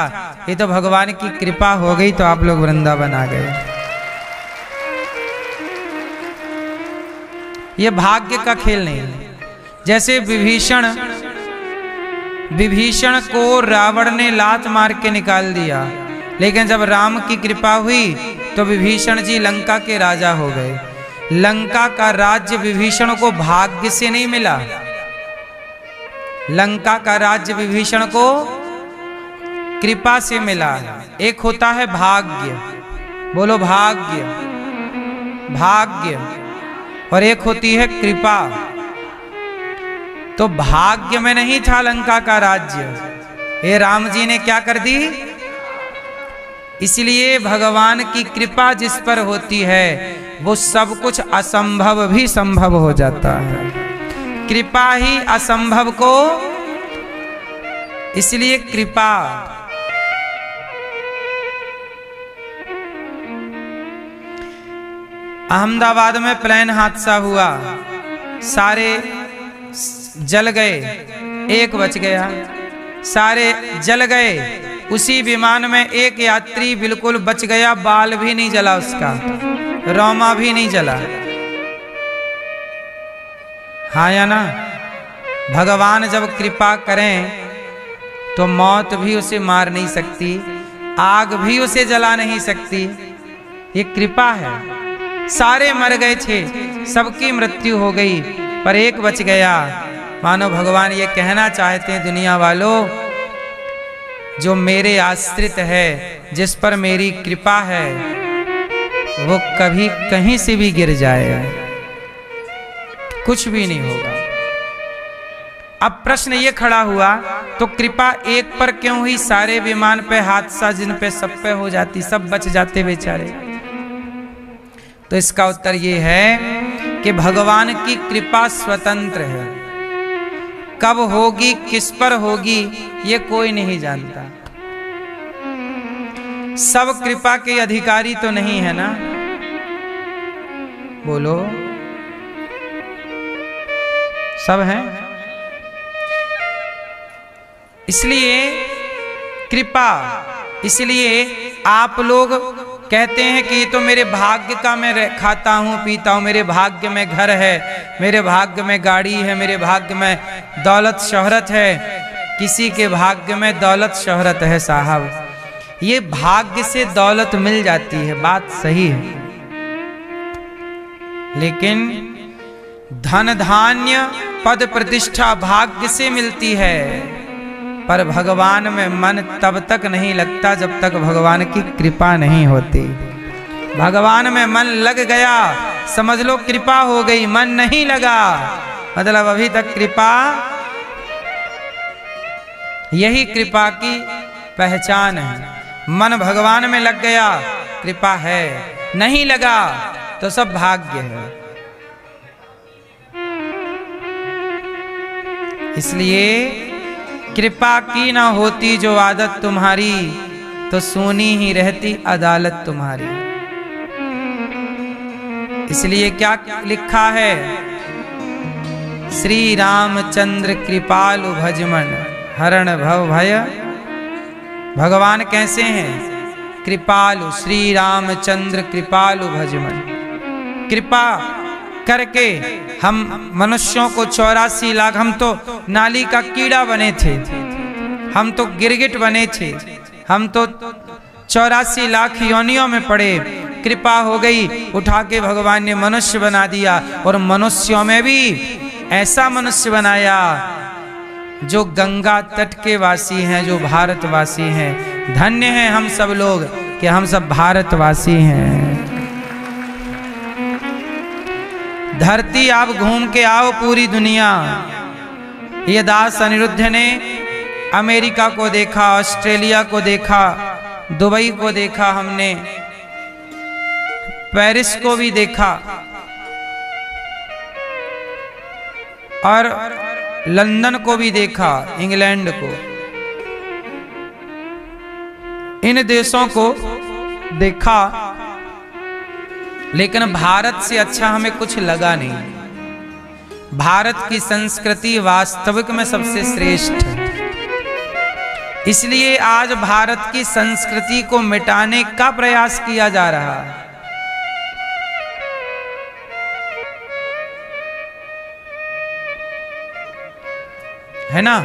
ये तो भगवान की कृपा हो गई तो आप लोग वृंदावन आ गए। ये भाग्य का खेल नहीं है। जैसे विभीषण को रावण ने लात मार के निकाल दिया, लेकिन जब राम की कृपा हुई तो विभीषण जी लंका के राजा हो गए। लंका का राज्य विभीषण को भाग्य से नहीं मिला, लंका का राज्य विभीषण को कृपा से मिला। एक होता है भाग्य, बोलो भाग्य, भाग्य, और एक होती है कृपा। तो भाग्य में नहीं था लंका का राज्य, ये राम जी ने क्या कर दी। इसलिए भगवान की कृपा जिस पर होती है वो सब कुछ असंभव भी संभव हो जाता है। कृपा ही असंभव को, इसलिए कृपा। अहमदाबाद में प्लेन हादसा हुआ, सारे जल गए, एक बच गया, सारे जल गए। उसी विमान में एक यात्री बिल्कुल बच गया, बाल भी नहीं जला उसका, रोमा भी नहीं जला। हाँ या ना। भगवान जब कृपा करें तो मौत भी उसे मार नहीं सकती, आग भी उसे जला नहीं सकती, ये कृपा है। सारे मर गए थे, सबकी मृत्यु हो गई, पर एक बच गया। मानो भगवान ये कहना चाहते हैं, दुनिया वालों, जो मेरे आश्रित है, जिस पर मेरी कृपा है, वो कभी कहीं से भी गिर जाए कुछ भी नहीं होगा। अब प्रश्न ये खड़ा हुआ, तो कृपा एक पर क्यों हुई, सारे विमान पे हादसा जिन पे सब पे हो जाती, सब बच जाते बेचारे। तो इसका उत्तर ये है कि भगवान की कृपा स्वतंत्र है, कब होगी, किस पर होगी, ये कोई नहीं जानता। सब कृपा के अधिकारी तो नहीं है ना, बोलो, सब हैं। इसलिए कृपा, इसलिए आप लोग कहते हैं कि ये तो मेरे भाग्य का मैं खाता हूँ पीता हूँ, मेरे भाग्य में घर है, मेरे भाग्य में गाड़ी है, मेरे भाग्य में दौलत शोहरत है। किसी के भाग्य में दौलत शोहरत है साहब, ये भाग्य से दौलत मिल जाती है, बात सही है। लेकिन धन धान्य पद प्रतिष्ठा भाग्य से मिलती है, पर भगवान में मन तब तक नहीं लगता जब तक भगवान की कृपा नहीं होती। भगवान में मन लग गया, समझ लो कृपा हो गई, मन नहीं लगा मतलब अभी तक कृपा। यही कृपा की पहचान है। मन भगवान में लग गया, कृपा है, नहीं लगा तो सब भाग्य है। इसलिए कृपा की ना होती जो आदत तुम्हारी, तो सोनी ही रहती अदालत तुम्हारी। इसलिए क्या लिखा है, श्री रामचंद्र कृपालु भजमन हरण भव भय। भगवान कैसे हैं, कृपालु, श्री रामचंद्र कृपालु भजमन। कृपा करके हम मनुष्यों को 84 लाख, हम तो नाली का कीड़ा बने थे, हम तो गिरगिट बने थे, हम तो 84 लाख योनियों में पड़े। कृपा हो गई, उठा के भगवान ने मनुष्य बना दिया, और मनुष्यों में भी ऐसा मनुष्य बनाया जो गंगा तट के वासी हैं, जो भारतवासी हैं। धन्य हैं हम सब लोग कि हम सब भारतवासी हैं। धरती आप घूम के आओ पूरी दुनिया। ये दास अनिरुद्ध ने अमेरिका को देखा, ऑस्ट्रेलिया को देखा, दुबई को देखा, हमने पेरिस को भी देखा और लंदन को भी देखा, इंग्लैंड को। इन देशों को देखा, लेकिन भारत से अच्छा हमें कुछ लगा नहीं। भारत की संस्कृति वास्तविक में सबसे श्रेष्ठ है। इसलिए आज भारत की संस्कृति को मिटाने का प्रयास किया जा रहा है ना।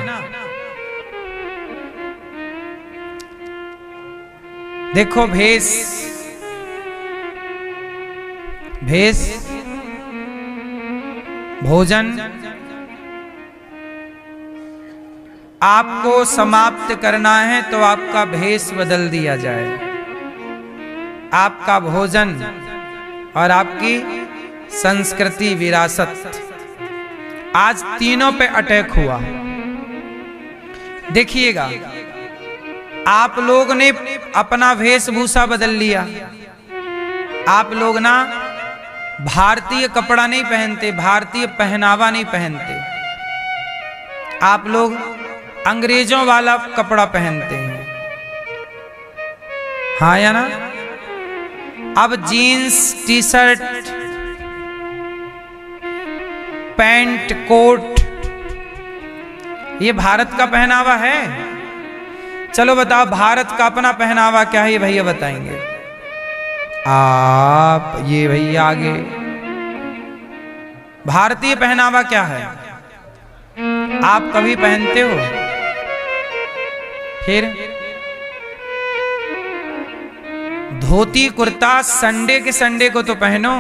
देखो भेष भोजन आपको समाप्त करना है तो आपका भेष बदल दिया जाए। आपका भोजन और आपकी संस्कृति, विरासत, आज तीनों पे अटैक हुआ। देखिएगा, आप लोग ने अपना वेशभूषा बदल लिया। आप लोग ना भारतीय कपड़ा नहीं पहनते, भारतीय पहनावा नहीं पहनते। आप लोग अंग्रेजों वाला कपड़ा पहनते हैं, हाँ या ना। अब jeans, T shirt, pant, coat, ये भारत का पहनावा है? चलो बताओ, भारत का अपना पहनावा क्या है, ये भैया बताएंगे। आप ये भैया आगे, भारतीय पहनावा क्या है? आप कभी पहनते हो? फिर धोती कुर्ता संडे के संडे को तो पहनो।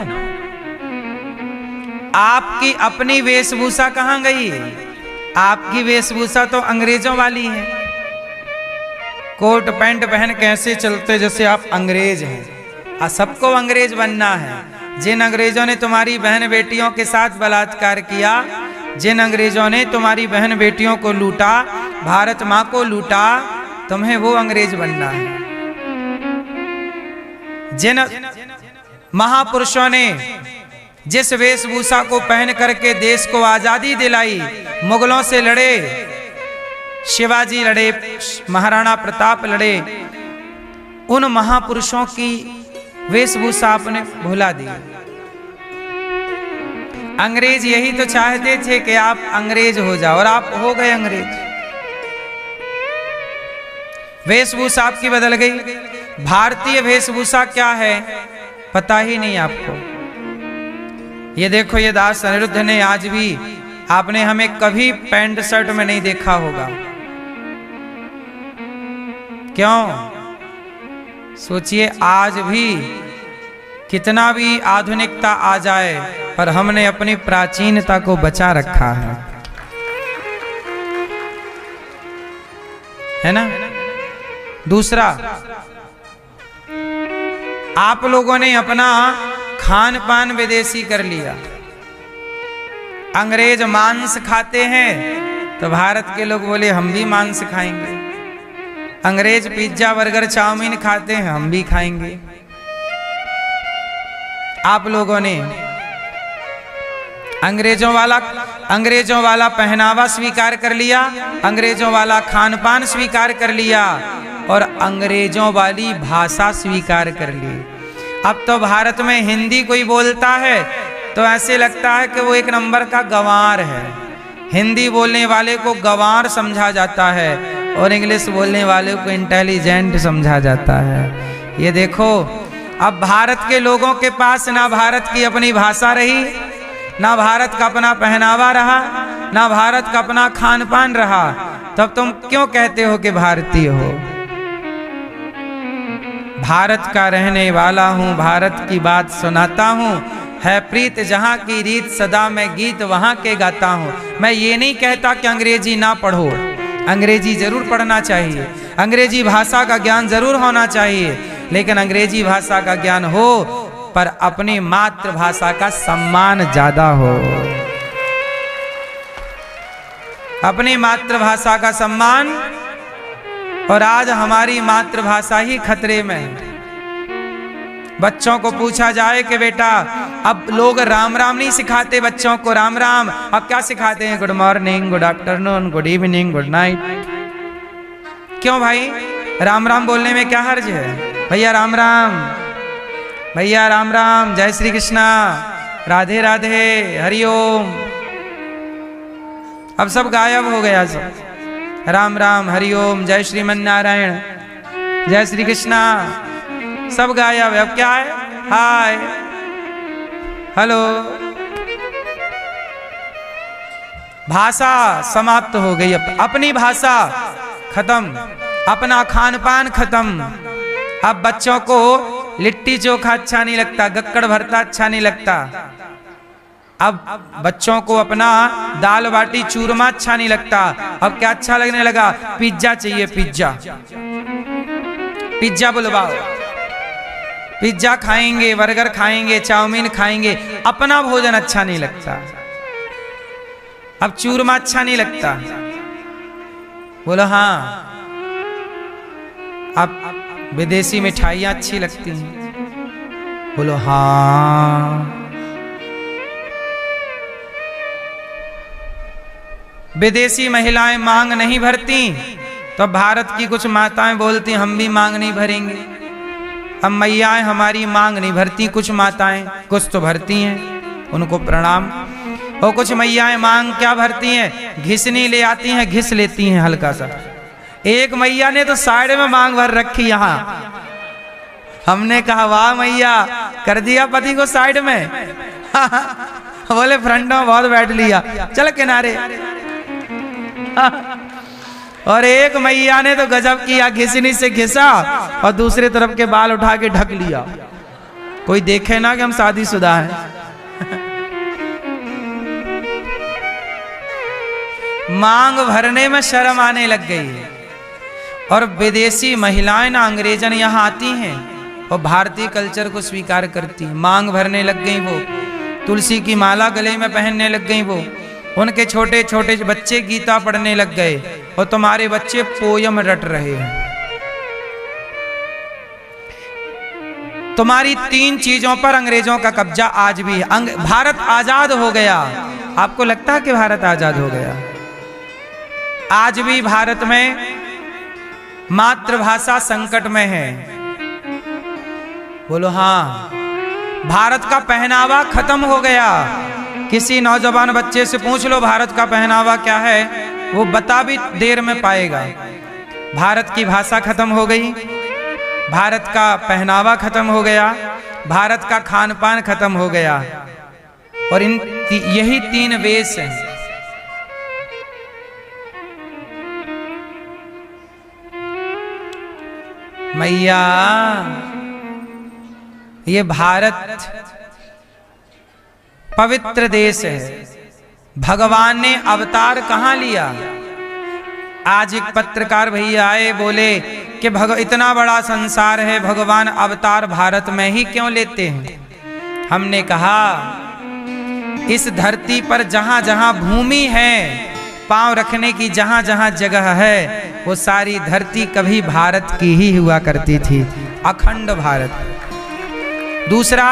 आपकी अपनी वेशभूषा कहां गई? आपकी वेशभूषा तो अंग्रेजों वाली है। कोट पैंट पहन कैसे चलते जैसे आप अंग्रेज हैं। सबको अंग्रेज बनना है। जिन अंग्रेजों ने तुम्हारी बहन बेटियों के साथ बलात्कार किया, जिन अंग्रेजों ने तुम्हारी बहन बेटियों को लूटा, भारत माँ को लूटा, तुम्हें वो अंग्रेज बनना है। जिन महापुरुषों ने जिस वेशभूषा को पहन करके देश को आजादी दिलाई, मुगलों से लड़े, शिवाजी लड़े, महाराणा प्रताप लड़े, उन महापुरुषों की वेशभूषा आपने भुला दी। अंग्रेज यही तो चाहते थे कि आप अंग्रेज हो जाओ, और आप हो गए अंग्रेज। वेशभूषा आपकी बदल गई। भारतीय वेशभूषा क्या है पता ही नहीं आपको। ये देखो, ये दास अनिरुद्ध ने आज भी, आपने हमें कभी पैंट शर्ट में नहीं देखा होगा। क्यों? सोचिए, आज भी कितना भी आधुनिकता आ जाए, पर हमने अपनी प्राचीनता को बचा रखा है ना। दूसरा, आप लोगों ने अपना खान पान विदेशी कर लिया। अंग्रेज मांस खाते हैं तो भारत के लोग बोले हम भी मांस खाएंगे। अंग्रेज पिज्जा बर्गर चाउमीन खाते हैं, हम भी खाएंगे। आप लोगों ने अंग्रेजों वाला पहनावा स्वीकार कर लिया, अंग्रेजों वाला खान पान स्वीकार कर लिया, और अंग्रेजों वाली भाषा स्वीकार कर ली। अब तो भारत में हिंदी कोई बोलता है तो ऐसे लगता है कि वो एक नंबर का गंवार है। हिंदी बोलने वाले को गंवार समझा जाता है और इंग्लिश बोलने वाले को इंटेलिजेंट समझा जाता है। ये देखो, अब भारत के लोगों के पास ना भारत की अपनी भाषा रही, ना भारत का अपना पहनावा रहा, ना भारत का अपना खान पान रहा, तब तुम क्यों कहते हो कि भारतीय हो? भारत का रहने वाला हूं, भारत की बात सुनाता हूं, है प्रीत जहां की रीत, सदा मैं गीत वहां के गाता हूं। मैं ये नहीं कहता कि अंग्रेजी ना पढ़ो, अंग्रेजी जरूर पढ़ना चाहिए, अंग्रेजी भाषा का ज्ञान जरूर होना चाहिए, लेकिन अंग्रेजी भाषा का ज्ञान हो पर अपनी मातृभाषा का सम्मान ज्यादा हो। अपनी मातृभाषा का सम्मान, और आज हमारी मातृभाषा ही खतरे में है। बच्चों को पूछा जाए कि बेटा, अब लोग राम राम नहीं सिखाते बच्चों को, राम राम, अब क्या सिखाते हैं? Good morning, good afternoon, good evening, good night. क्यों भाई, राम राम बोलने में क्या हर्ज है? भैया राम राम, भैया राम राम, जय श्री कृष्णा, राधे राधे, हरिओम। अब सब गायब हो गया सब। राम राम, हरिओम, जय श्रीमन नारायण, जय श्री कृष्णा, सब गायब है। अब क्या है? हाय, हेलो। भाषा समाप्त हो गई, अपनी भाषा खत्म, अपना खान पान खत्म। अब बच्चों को लिट्टी चोखा अच्छा नहीं लगता, गक्कड़ भरता अच्छा नहीं लगता। अब बच्चों को अपना दाल बाटी चूरमा अच्छा नहीं लगता। अब क्या अच्छा लगने लगा? पिज्जा चाहिए, पिज्जा, पिज्जा बुलवाओ, पिज्जा खाएंगे, बर्गर खाएंगे, चाउमीन खाएंगे। अपना भोजन अच्छा नहीं लगता, अब चूरमा अच्छा नहीं लगता। बोलो हाँ। अब विदेशी मिठाइयां अच्छी लगती हैं। बोलो हाँ। विदेशी महिलाएं मांग नहीं भरती, तो भारत की कुछ माताएं बोलती हम भी मांग नहीं भरेंगे। अब मैयाएं हमारी मांग नहीं भरती, कुछ माताएं, कुछ तो भरती हैं, उनको प्रणाम। और कुछ मैयाएं मांग क्या भरती हैं? घिसनी ले आती हैं, घिस लेती हैं हल्का सा। एक मैया ने तो साइड में मांग भर रखी यहाँ। हमने कहा वाह मैया, कर दिया पति को साइड में। बोले फ्रंट में बहुत बैठ लिया, चल किनारे। और एक मैया ने तो गजब किया, घिसनी से घिसा और दूसरी तरफ के बाल उठा के ढक लिया, कोई देखे ना कि हम शादीशुदा हैं। मांग भरने में शर्म आने लग गई है। और विदेशी महिलाएं ना, अंग्रेजन यहाँ आती हैं और भारतीय कल्चर को स्वीकार करती, मांग भरने लग गई। वो तुलसी की माला गले में पहनने लग गई। वो उनके छोटे छोटे बच्चे गीता पढ़ने लग गए और तुम्हारे बच्चे पोयम रट रहे हैं। तुम्हारी 3 चीजों पर अंग्रेजों का कब्जा आज भी है। भारत आजाद हो गया, आपको लगता है कि भारत आजाद हो गया? आज भी भारत में मातृभाषा संकट में है। बोलो हाँ। भारत का पहनावा खत्म हो गया। किसी नौजवान बच्चे से पूछ लो भारत का पहनावा क्या है, वो बता भी देर में पाएगा। भारत की भाषा खत्म हो गई, भारत का पहनावा खत्म हो गया, भारत का खान पान खत्म हो गया। और यही 3 वेश हैं। मैया, ये भारत पवित्र देश है। भगवान ने अवतार कहाँ लिया? आज एक पत्रकार भैया आए, बोले कि इतना बड़ा संसार है, भगवान अवतार भारत में ही क्यों लेते हैं? हमने कहा इस धरती पर जहां जहां भूमि है, पांव रखने की जहां जहां जगह है, वो सारी धरती कभी भारत की ही हुआ करती थी, अखंड भारत। दूसरा,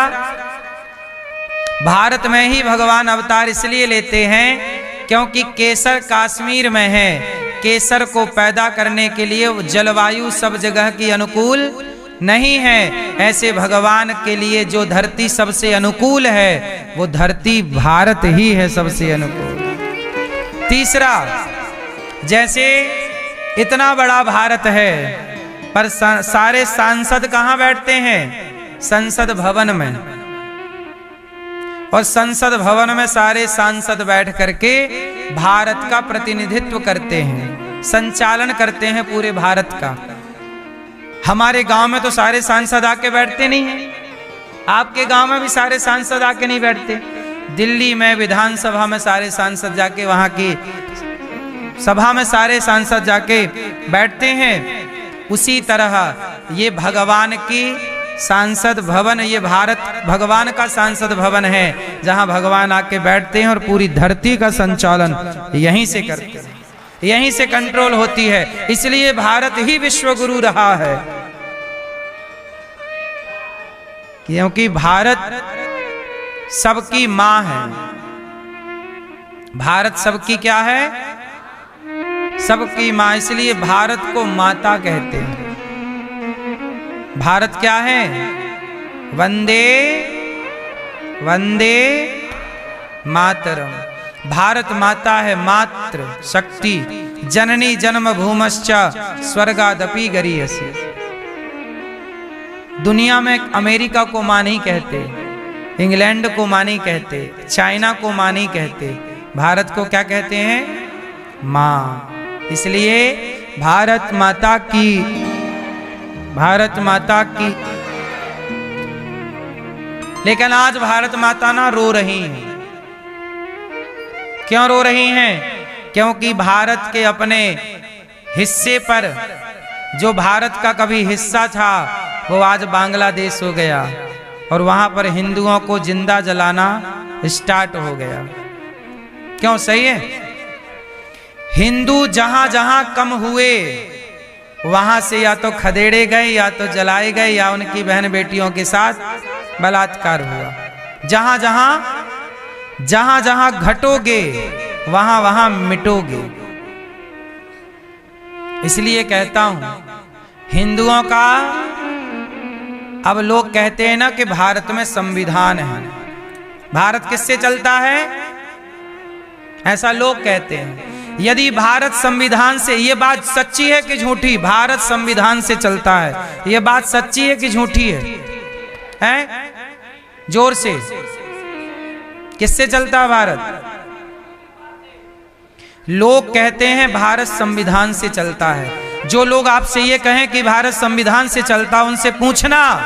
भारत में ही भगवान अवतार इसलिए लेते हैं क्योंकि केसर कश्मीर में है। केसर को पैदा करने के लिए जलवायु सब जगह की अनुकूल नहीं है। ऐसे भगवान के लिए जो धरती सबसे अनुकूल है, वो धरती भारत ही है सबसे अनुकूल। तीसरा, जैसे इतना बड़ा भारत है, पर सारे सांसद कहाँ बैठते हैं? संसद भवन में। और संसद भवन में सारे सांसद बैठ करके भारत का प्रतिनिधित्व करते हैं, संचालन करते हैं पूरे भारत का। हमारे गांव में तो सारे सांसद आके बैठते नहीं हैं, आपके गांव में भी सारे सांसद आके नहीं बैठते। दिल्ली में विधानसभा में सारे सांसद जाके, वहां की सभा में सारे सांसद जाके बैठते हैं। उसी तरह ये भगवान की सांसद भवन, ये भारत भगवान का सांसद भवन है, जहां भगवान आके बैठते हैं और पूरी धरती का संचालन यहीं से करते हैं, यहीं से कंट्रोल होती है। इसलिए भारत ही विश्व गुरु रहा है, क्योंकि भारत सबकी मां है। भारत सबकी क्या है? सबकी मां। इसलिए भारत को माता कहते हैं। भारत क्या है? वंदे वंदे मातरम। भारत माता है, मात्र शक्ति। जननी जन्म भूमश्च स्वर्गादपि गरीयसी। दुनिया में अमेरिका को मां नहीं कहते, इंग्लैंड को मां नहीं कहते, चाइना को मां नहीं कहते, भारत को क्या कहते हैं? मां। इसलिए भारत माता की, भारत माता की। लेकिन आज भारत माता ना रो रही हैं। क्यों रो रही हैं? क्योंकि भारत के अपने हिस्से पर, जो भारत का कभी हिस्सा था, वो आज बांग्लादेश हो गया और वहां पर हिंदुओं को जिंदा जलाना स्टार्ट हो गया। क्यों? सही है। हिंदू जहां जहां कम हुए वहां से या तो खदेड़े गए, या तो जलाए गए, या उनकी बहन बेटियों के साथ बलात्कार हुआ। जहां जहां घटोगे वहां वहां मिटोगे। इसलिए कहता हूं, हिंदुओं का, अब लोग कहते हैं ना कि भारत में संविधान है। भारत किससे चलता है? ऐसा लोग कहते हैं। यदि भारत संविधान से, ये बात सच्ची है कि झूठी? भारत संविधान से चलता है, ये बात सच्ची है कि झूठी है? हैं? जोर से। किससे चलता है भारत? लोग कहते हैं भारत संविधान से चलता है। जो लोग आपसे ये कहें कि भारत संविधान से चलता, उनसे पूछना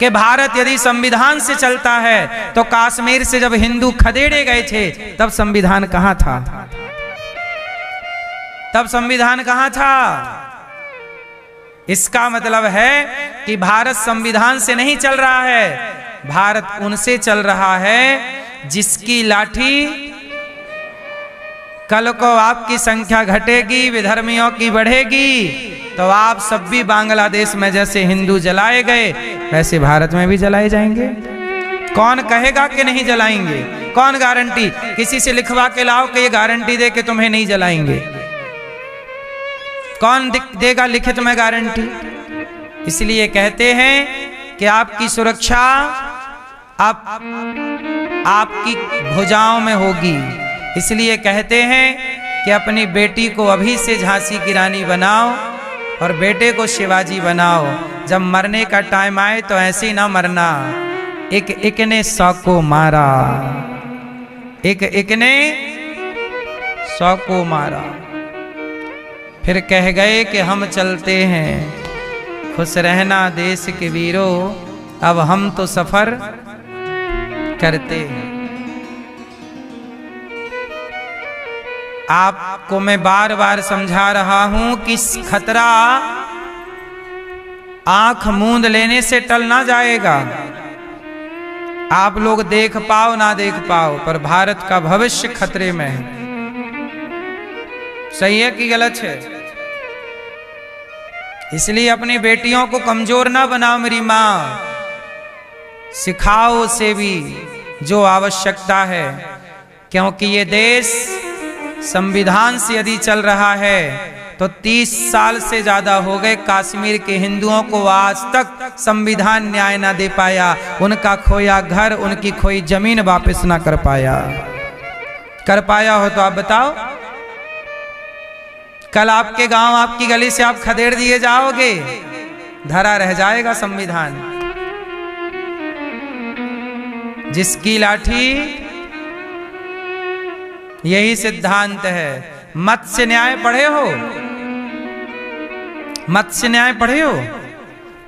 कि भारत यदि संविधान से चलता है तो कश्मीर से जब हिंदू खदेड़े गए थे तब संविधान कहां था? तब संविधान कहां था? इसका मतलब है कि भारत संविधान से नहीं चल रहा है, भारत उनसे चल रहा है जिसकी लाठी, कल को आपकी संख्या घटेगी, विधर्मियों की बढ़ेगी, तो आप सब भी बांग्लादेश में जैसे हिंदू जलाए गए वैसे भारत में भी जलाए जाएंगे। कौन कहेगा कि नहीं जलाएंगे? कौन गारंटी? किसी से लिखवा के लाओ कि ये गारंटी दे कि तुम्हें नहीं जलाएंगे। कौन देगा लिखित में गारंटी? इसलिए कहते हैं कि आपकी सुरक्षा आपकी भुजाओं में होगी। इसलिए कहते हैं कि अपनी बेटी को अभी से झांसी की रानी बनाओ और बेटे को शिवाजी बनाओ। जब मरने का टाइम आए तो ऐसे ही ना मरना, एक एक ने 100 को मारा, एक एक ने 100 को मारा। फिर कह गए कि हम चलते हैं, खुश रहना देश के वीरों, अब हम तो सफर करते हैं। आपको मैं बार बार समझा रहा हूं कि खतरा आंख मूंद लेने से टल ना जाएगा। आप लोग देख पाओ ना देख पाओ, पर भारत का भविष्य खतरे में है। सही है कि गलत है? इसलिए अपनी बेटियों को कमजोर ना बनाओ मेरी मां, सिखाओ उसे भी जो आवश्यकता है, क्योंकि ये देश संविधान से यदि चल रहा है तो 30 साल से ज्यादा हो गए कश्मीर के हिंदुओं को आज तक संविधान न्याय ना दे पाया। उनका खोया घर, उनकी खोई जमीन वापस ना कर पाया। कर पाया हो तो आप बताओ? कल आपके गांव, आपकी गली से आप खदेड़ दिए जाओगे, धरा रह जाएगा संविधान। जिसकी लाठी, यही सिद्धांत है। मत्स्य न्याय पढ़े हो? मत्स्य न्याय पढ़े हो?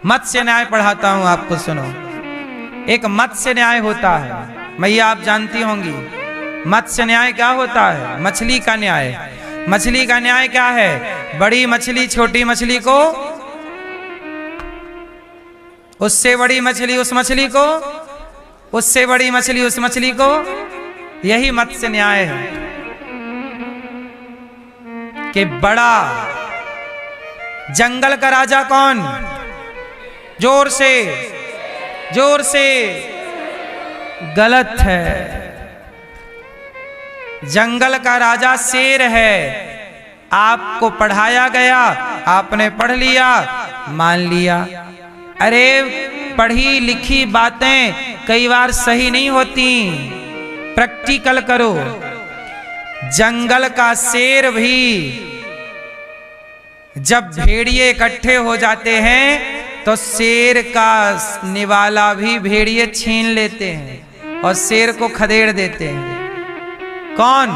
मत्स्य न्याय पढ़ाता हूं आपको, सुनो। एक मत्स्य न्याय होता है, मैया आप जानती होंगी। मत्स्य न्याय क्या होता है? मछली का न्याय। मछली का न्याय क्या है? बड़ी मछली छोटी मछली को, उससे बड़ी मछली उस मछली को, उससे बड़ी मछली उस मछली को, यही मत्स्य न्याय है। कि बड़ा जंगल का राजा कौन? जोर से, जोर से। गलत है। जंगल का राजा शेर है। आपको पढ़ाया गया, आपने पढ़ लिया, मान लिया। अरे पढ़ी लिखी बातें कई बार सही नहीं होती, प्रैक्टिकल करो। जंगल का शेर भी जब भेड़िए इकट्ठे हो जाते हैं तो शेर का निवाला भी भेड़िए छीन लेते हैं और शेर को खदेड़ देते हैं। कौन?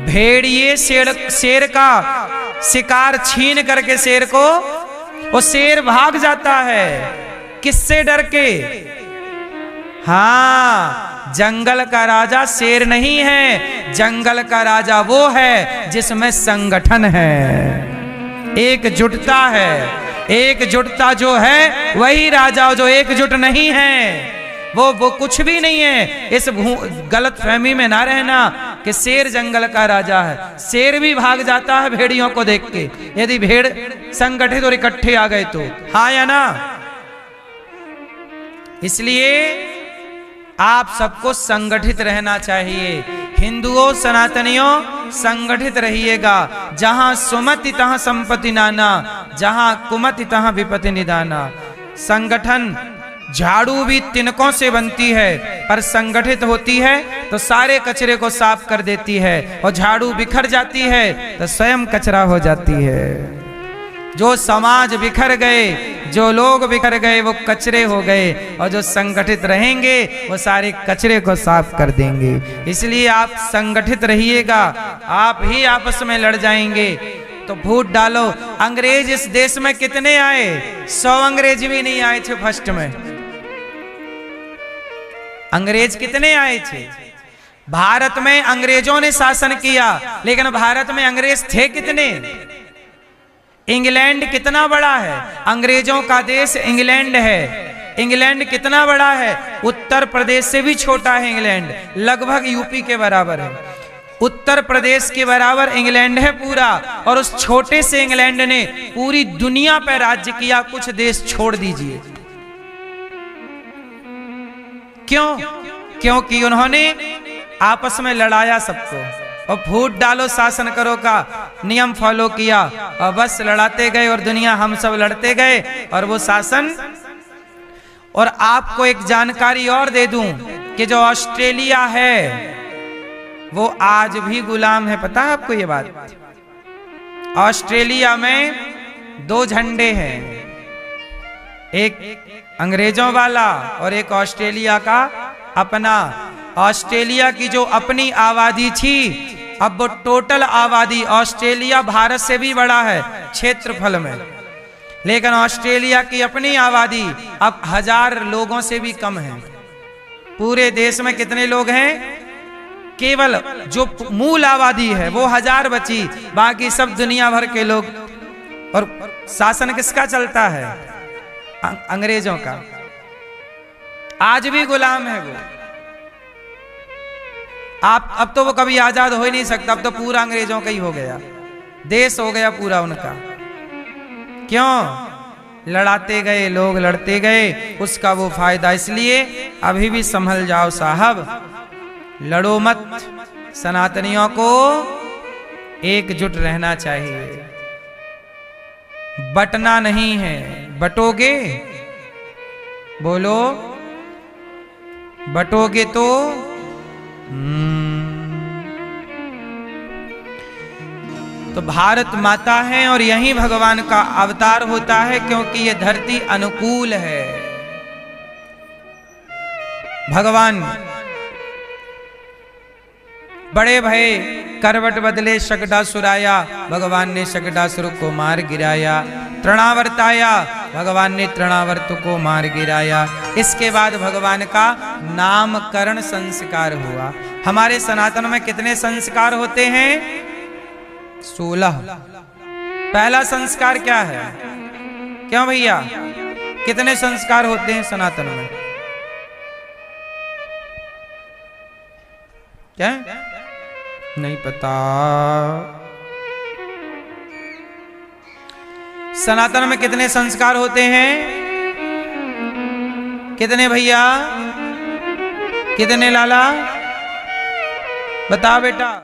भेड़िए शेर का शिकार छीन करके शेर को, वो शेर भाग जाता है। किससे डर के? हाँ, जंगल का राजा शेर नहीं है, जंगल का राजा वो है जिसमें संगठन है, एकजुटता है। एकजुटता जो है वही राजा, जो एकजुट नहीं है वो कुछ भी नहीं है। इस गलत फहमी में ना रहना कि शेर जंगल का राजा है। शेर भी भाग जाता है भेड़ियों को देख के, यदि भेड़ संगठित और इकट्ठे आ गए तो। हाँ या ना? इसलिए आप सबको संगठित रहना चाहिए। हिंदुओं, सनातनियों, संगठित रहिएगा। जहां सुमति तहां संपत्ति नाना, जहां कुमति तहां विपत्ति निदाना। संगठन, झाड़ू भी तिनकों से बनती है, पर संगठित होती है तो सारे कचरे को साफ कर देती है, और झाड़ू बिखर जाती है तो स्वयं कचरा हो जाती है। जो समाज बिखर गए, जो लोग बिखर गए, वो कचरे हो गए, और जो संगठित रहेंगे वो सारे कचरे को साफ कर देंगे। इसलिए आप संगठित रहिएगा। आप ही आपस में लड़ जाएंगे तो फूट डालो। अंग्रेज इस देश में कितने आए? 100 अंग्रेज भी नहीं आए थे फर्स्ट में। अंग्रेज कितने आए थे? भारत में अंग्रेजों ने शासन किया, लेकिन भारत में अंग्रेज थे कितने? इंग्लैंड कितना बड़ा है? अंग्रेजों का देश इंग्लैंड है। इंग्लैंड कितना बड़ा है? उत्तर प्रदेश से भी छोटा है इंग्लैंड, लगभग यूपी के बराबर है। उत्तर प्रदेश के बराबर इंग्लैंड है पूरा, और उस छोटे से इंग्लैंड ने पूरी दुनिया पर राज्य किया। कुछ देश छोड़ दीजिए। क्यों? क्योंकि उन्होंने आपस में लड़ाया सबको, और फूट डालो शासन करो का नियम फॉलो किया, और बस लड़ाते गए, और दुनिया हम सब लड़ते गए, और वो शासन। और आपको एक जानकारी और दे दूं कि जो ऑस्ट्रेलिया है वो आज भी गुलाम है। पता है आपको ये बात? ऑस्ट्रेलिया में 2 झंडे हैं, एक अंग्रेजों वाला और एक ऑस्ट्रेलिया का अपना। ऑस्ट्रेलिया की जो अपनी आबादी थी, अब वो टोटल आबादी, ऑस्ट्रेलिया भारत से भी बड़ा है क्षेत्रफल में, लेकिन ऑस्ट्रेलिया की अपनी आबादी अब 1000 लोगों से भी कम है। पूरे देश में कितने लोग हैं? केवल जो मूल आबादी है वो 1000 बची, बाकी सब दुनिया भर के लोग। और शासन किसका चलता है? अंग्रेजों का। आज भी गुलाम है वो। अब तो वो कभी आजाद हो ही नहीं सकता, अब तो पूरा अंग्रेजों का ही हो गया, देश हो गया पूरा उनका। क्यों? लड़ाते गए लोग, लड़ते गए, उसका वो फायदा। इसलिए अभी भी संभल जाओ साहब, लड़ो मत। सनातनियों को एकजुट रहना चाहिए, बटना नहीं है। बटोगे? बोलो, बटोगे तो भारत माता है, और यही भगवान का अवतार होता है, क्योंकि ये धरती अनुकूल है। भगवान बड़े भय, करवट बदले शकटासुर आया, भगवान ने शकटासुर को मार गिराया। तृणावर्त आया, भगवान ने तृणावर्त को मार गिराया। इसके बाद भगवान का नामकरण संस्कार हुआ। हमारे सनातन में कितने संस्कार होते हैं? 16। पहला संस्कार क्या है? क्यों भैया, कितने संस्कार होते हैं सनातन में? क्या नहीं पता? सनातन में कितने संस्कार होते हैं? कितने भैया, कितने लाला, बता बेटा।